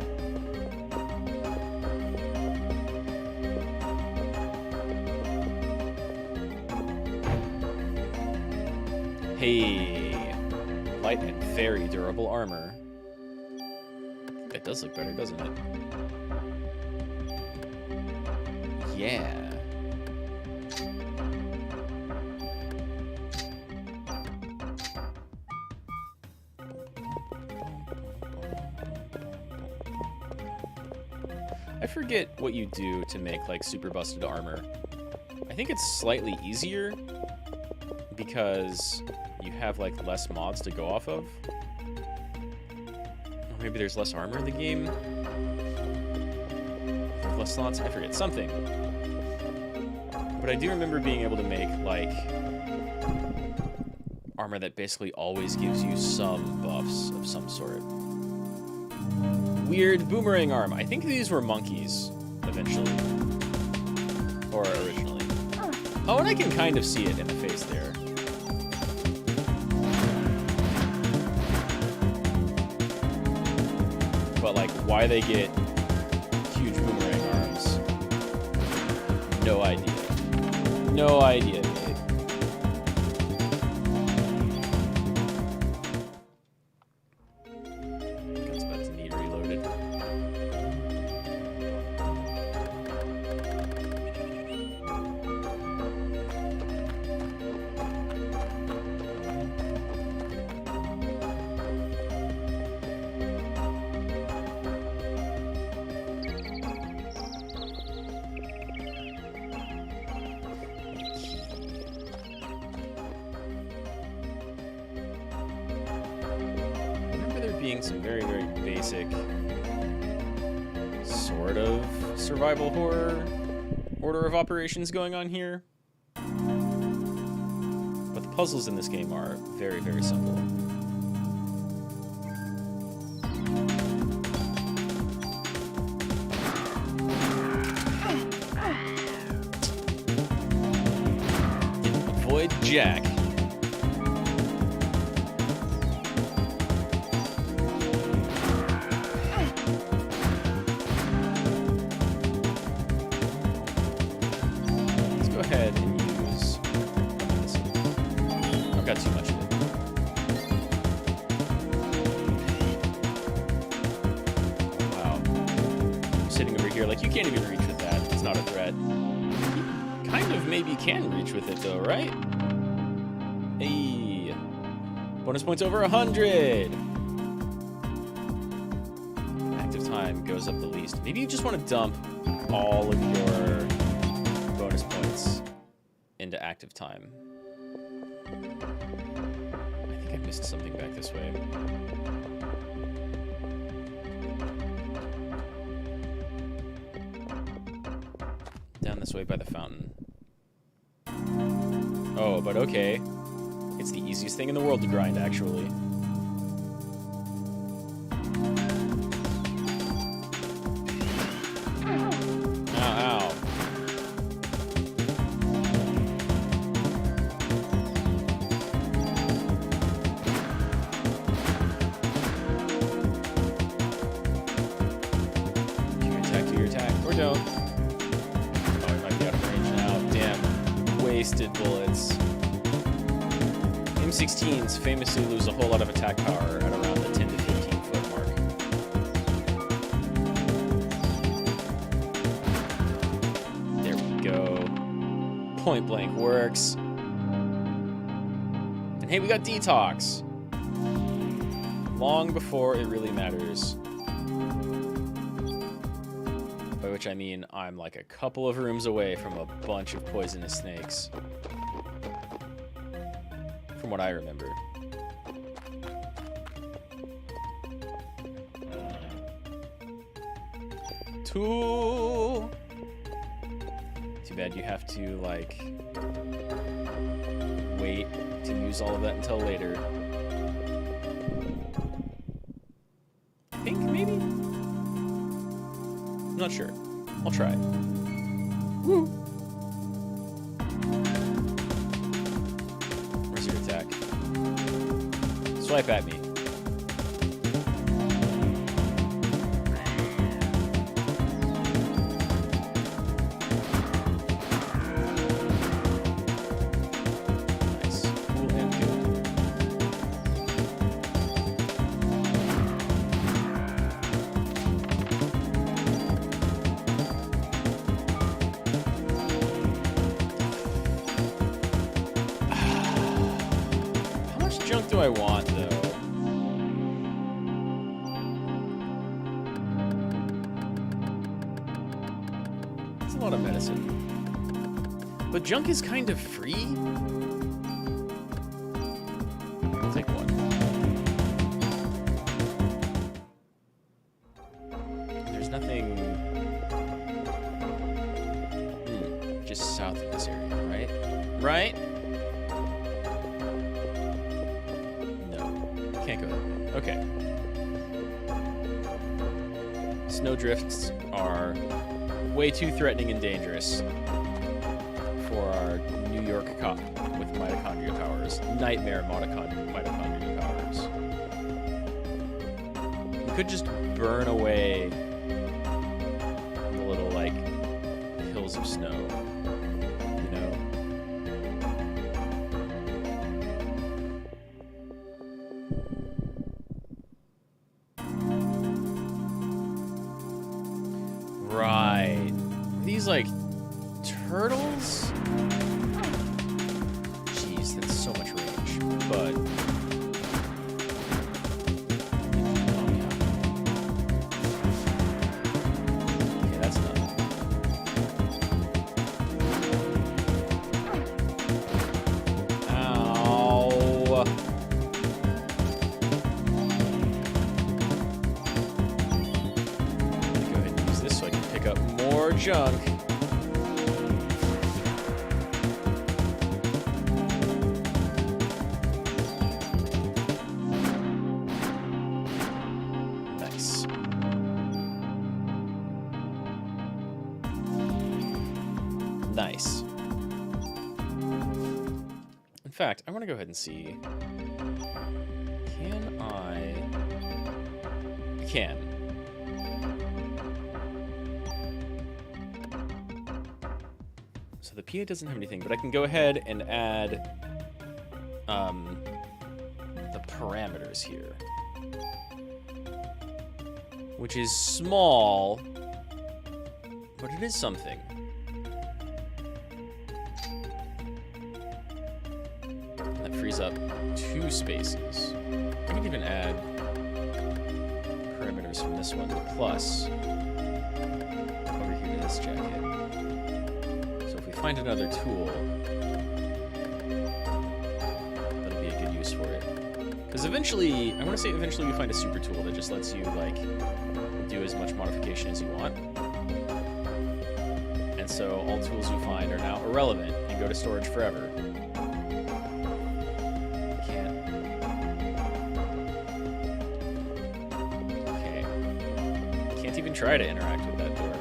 Hey, light and very durable armor. That does look better, doesn't it? Yeah. I forget what you do to make like super busted armor. I think it's slightly easier because you have like less mods to go off of. Or maybe there's less armor in the game. There's less slots, I forget something. But I do remember being able to make like armor that basically always gives you some buffs of some sort. Weird boomerang arm. I think these were monkeys, eventually. Or originally. Oh, and I can kind of see it in the face there. But, like, why they get huge boomerang arms, no idea. No idea, dude. Gun's about to need reloaded. backseating, some very, very basic sort of survival horror order of operations going on here. But the puzzles in this game are very, very simple. Avoid Jack. Got too much of it. Wow. I'm sitting over here like, you can't even reach with that. It's not a threat. You kind of maybe can reach with it though, right? Hey. Bonus points over 100. Active time goes up the least. Maybe you just want to dump all of your bonus points into active time. I missed something back this way. Down this way by the fountain. Oh, but okay. It's the easiest thing in the world to grind, actually. Bullets. M16s famously lose a whole lot of attack power at around the 10 to 15 foot mark. There we go. Point blank works. And hey, we got detox. Long before it really matters. By which I mean I'm like a couple of rooms away from a bunch of poisonous snakes. From what I remember. Too bad you have to, like, wait to use all of that until later. I think, maybe? I'm not sure. I'll try. Woo! Where's your attack? Swipe at me. Nice. Cool and good. Junk do I want, though? It's a lot of medicine. But junk is kind of free? I'll take one. There's nothing... just south of this area, right? Right? Can't go there. Okay. Snowdrifts are way too threatening and dangerous for our New York cop with mitochondria powers. Nightmare mitochondria powers. We could just burn away the little, like, hills of snow. You know? Right. These, like, turtles? Jeez, that's so much range. But... okay, that's not... ow. more junk. Nice. Nice. In fact, I want to go ahead and see. Can I can. So the PA doesn't have anything, but I can go ahead and add the parameters here, which is small, but it is something. That frees up 2 spaces. I can even add parameters from this one to plus over here to this jacket. So if we find another tool, that'll be a good use for it. Because eventually, I want to say eventually we find a super tool that just lets you like do as much modification as you want. And so all tools you find are now irrelevant and go to storage forever. Try to interact with that door.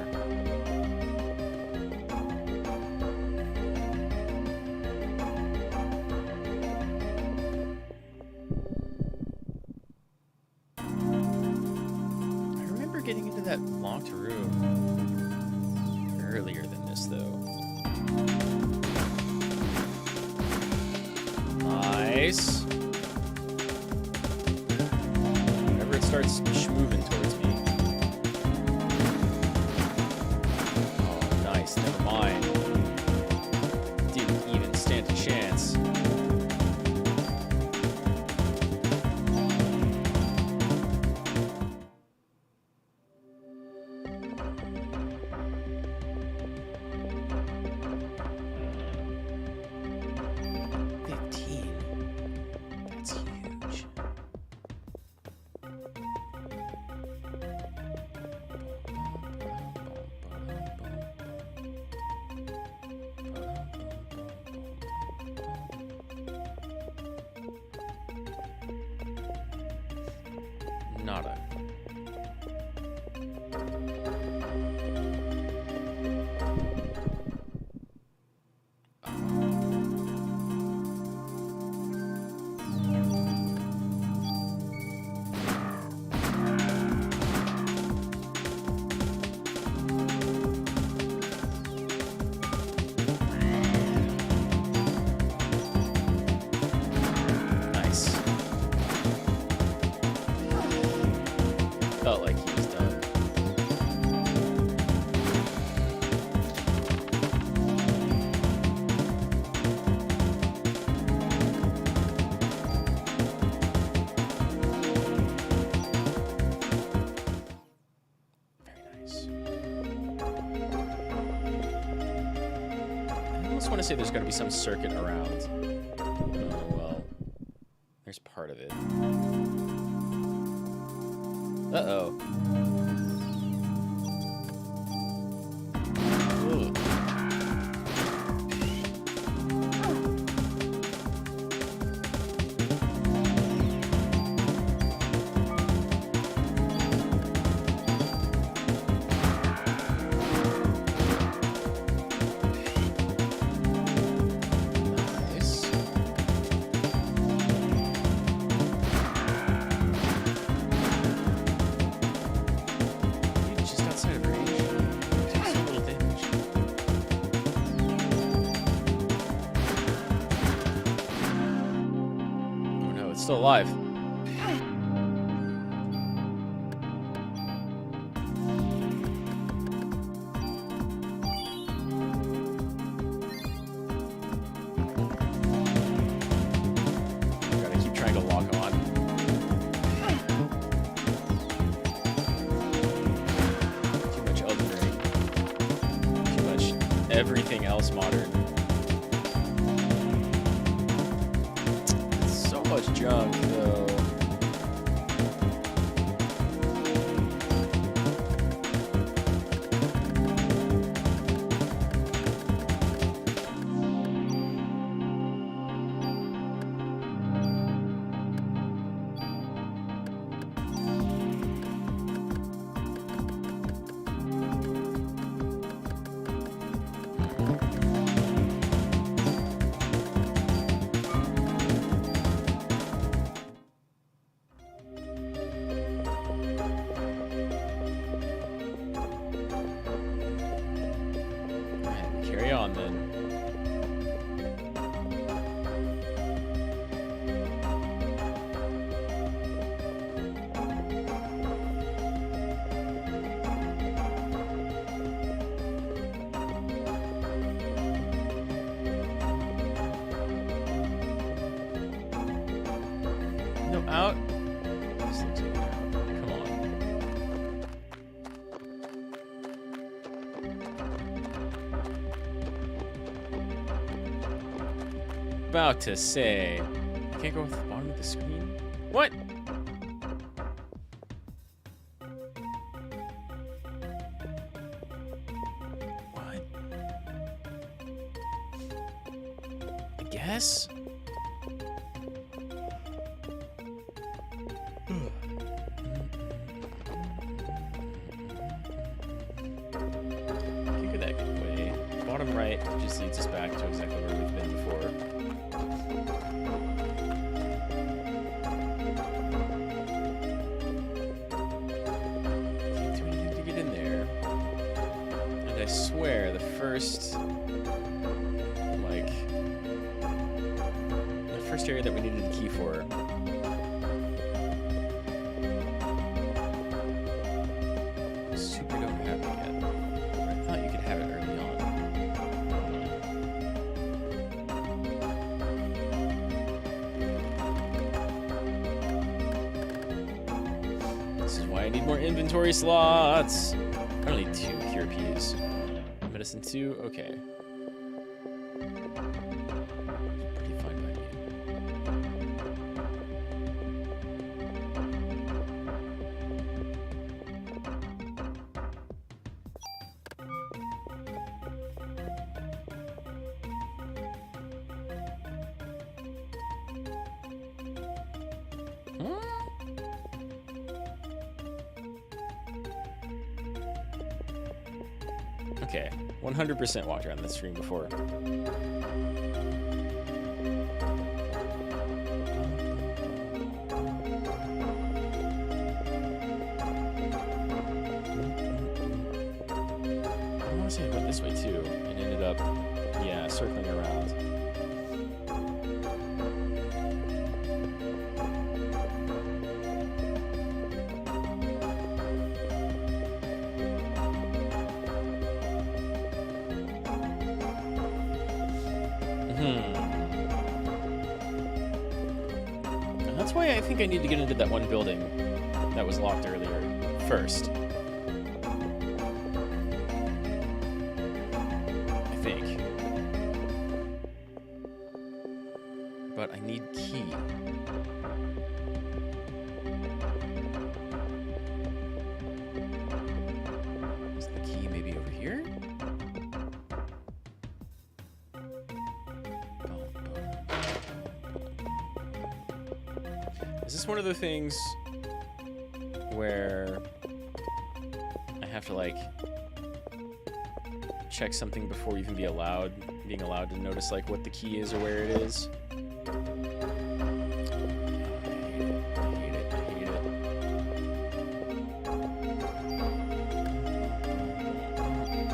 I remember getting into that locked room earlier than this, though. Nice. Whenever it starts schmoving towards me. Never mind. Didn't even stand a chance. That's huge. Nada. Felt like he was done. Very nice. I almost want to say there's going to be some circuit around. Oh, well. There's part of it. Uh-oh. Ooh. Nice. Just outside of range. Takes so little damage. Oh no, it's still alive. Gotta keep trying to lock on. Too much Elden Ring. Too much everything else modern. It's so much junk, though. about to say. I can't go off the bottom of the screen? What? What? I guess? Bottom right just leads us back to exactly where we've been before. Can't do anything to get in there. And I swear the first area that we needed a key for. Super don't have it yet. I thought you could have it early on. This is why I need more inventory slots. I only need 2 cure peas. Medicine 2, okay. Pretty fine by me. Okay, 100% walked around this stream before. I want to say I went this way too, and ended up, yeah, circling around. That's why I think I need to get into that one building that was locked earlier first. I think. But I need key. Is the key maybe over here? Is this one of the things where I have to like check something before even being allowed to notice like what the key is or where it is? I hate it.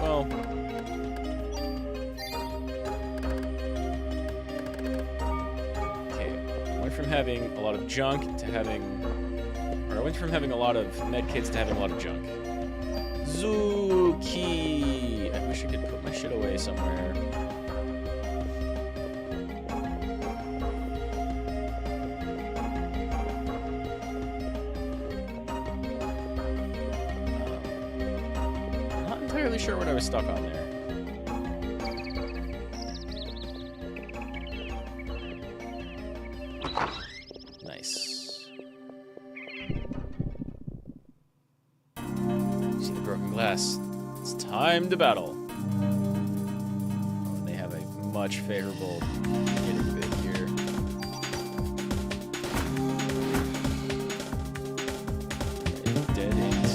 Well, from having a lot of junk to having, or I went from having a lot of medkits to having a lot of junk. Zuki! I wish I could put my shit away somewhere. I'm not entirely sure what I was stuck on there. It's time to battle. Oh, they have a much favorable hitting bit here. Dead end.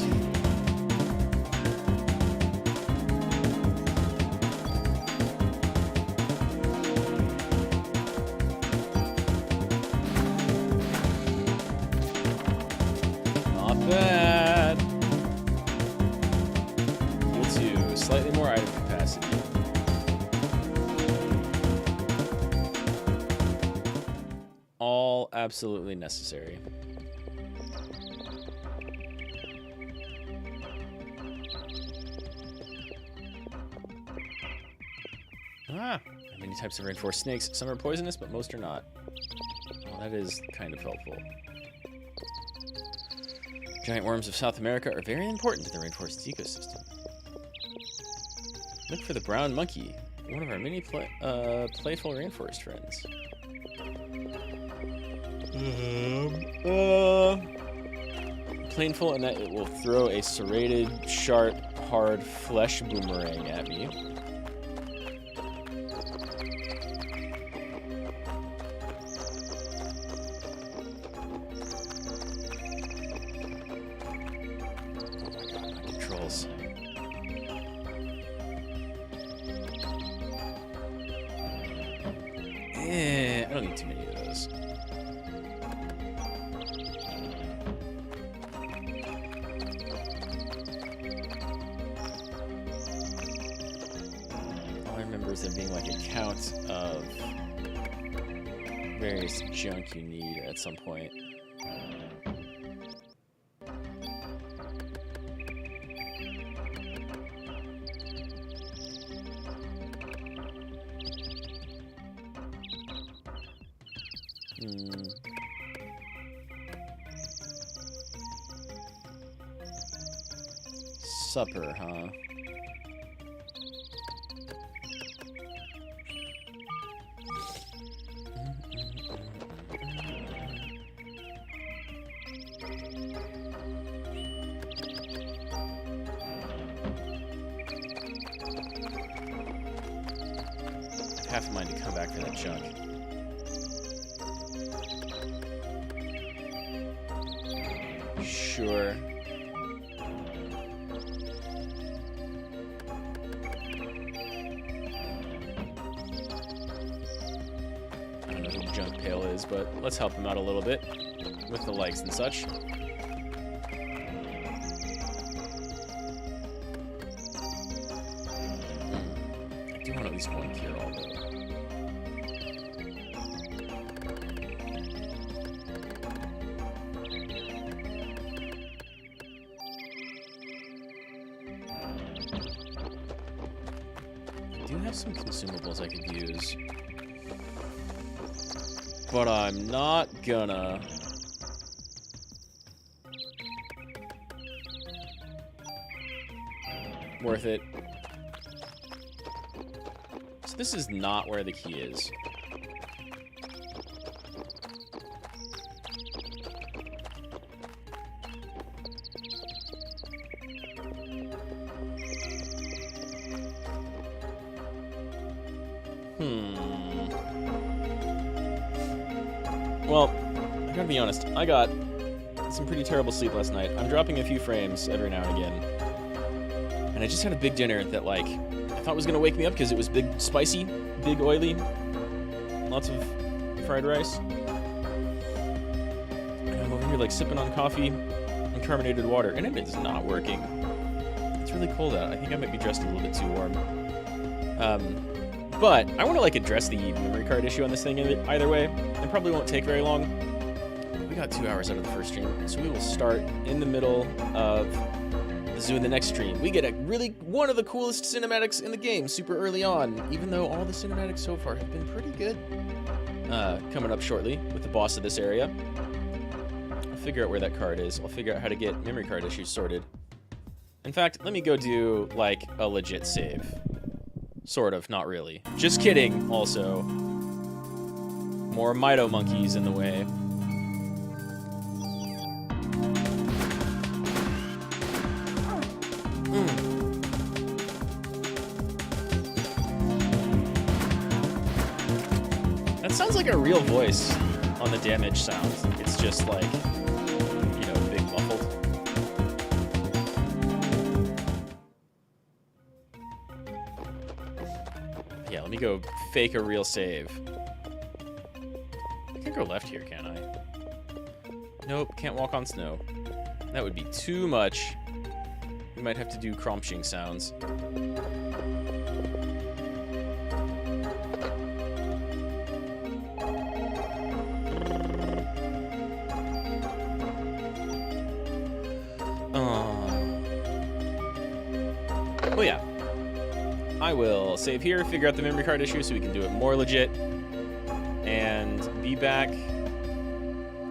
Not bad. Slightly more item capacity. All absolutely necessary. Many types of reinforced snakes. Some are poisonous, but most are not. Well, that is kind of helpful. Giant worms of South America are very important to the rainforest ecosystem. Look for the brown monkey, one of our many playful rainforest friends. Plainful in that it will throw a serrated, sharp, hard flesh boomerang at me. Controls. I don't need too many of those. All I remember is there being like a count of various junk you need at some point. Supper, huh? Half a mind to come back for that junk. Sure. I don't know who Junk Pail is, but let's help him out a little bit with the likes and such. I do want at least one cure all though. I do have some consumables I could use, but I'm not gonna. Worth it. So this is not where the key is. Well, I gotta be honest, I got some pretty terrible sleep last night. I'm dropping a few frames every now and again. And I just had a big dinner that, like, I thought was gonna wake me up because it was big spicy, big oily, lots of fried rice. And I'm over here, like, sipping on coffee and carbonated water, and it is not working. It's really cold out. I think I might be dressed a little bit too warm. But I want to, like, address the memory card issue on this thing either way. It probably won't take very long. We got 2 hours out of the first stream, so we will start in the middle of the zoo in the next stream. We get one of the coolest cinematics in the game super early on, even though all the cinematics so far have been pretty good. Coming up shortly with the boss of this area. I'll figure out where that card is. I'll figure out how to get memory card issues sorted. In fact, let me go do, like, a legit save. Sort of, not really. Just kidding, also. More Mito monkeys in the way. That sounds like a real voice on the damage sound. It's just like, you know, big muffled. Yeah, let me go fake a real save. I can go left here, can't I? Nope, can't walk on snow. That would be too much. We might have to do cromching sounds. Oh yeah. I will save here, figure out the memory card issue so we can do it more legit, and be back. I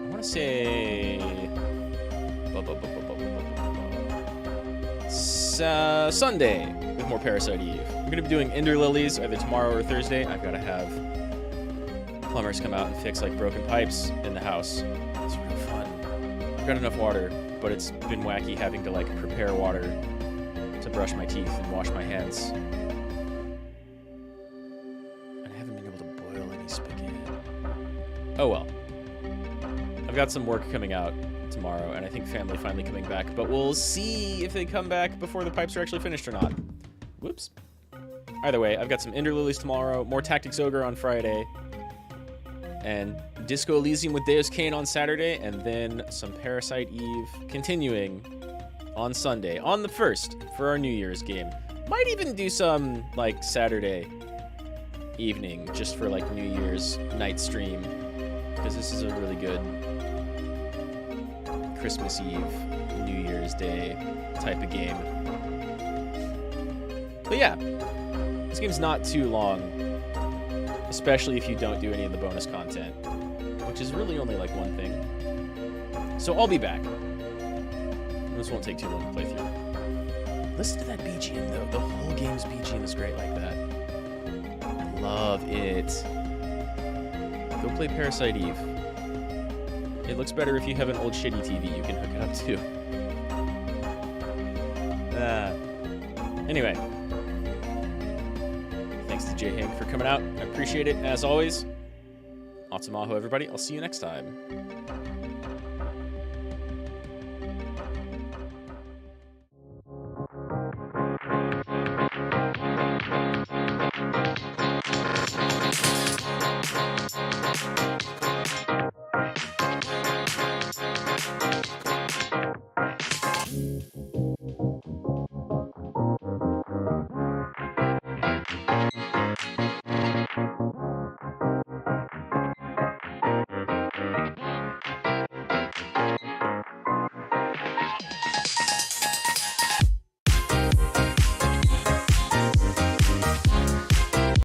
want to say Sunday with more Parasite Eve. I'm going to be doing Ender Lilies either tomorrow or Thursday. I've got to have plumbers come out and fix like broken pipes in the house. It's real fun. I've got enough water, but it's been wacky having to like prepare water to brush my teeth and wash my hands. And I haven't been able to boil any spaghetti. Oh well. I've got some work coming out tomorrow, and I think family finally coming back, but we'll see if they come back before the pipes are actually finished or not. Whoops. Either way, I've got some Ender Lilies tomorrow, more Tactics Ogre on Friday, and Disco Elysium with Deus Cain on Saturday, and then some Parasite Eve continuing on Sunday, on the 1st, for our New Year's game. Might even do some, like, Saturday evening, just for, like, New Year's night stream, because this is a really good Christmas Eve, New Year's Day type of game. But yeah, this game's not too long, especially if you don't do any of the bonus content, which is really only like one thing. So I'll be back. This won't take too long to play through. Listen to that BGM though. The whole game's BGM is great like that. I love it. Go play Parasite Eve. It looks better if you have an old shitty TV you can hook it up to. Anyway. Thanks to J. Hank for coming out. I appreciate it, as always. Rad Mahou, everybody. I'll see you next time.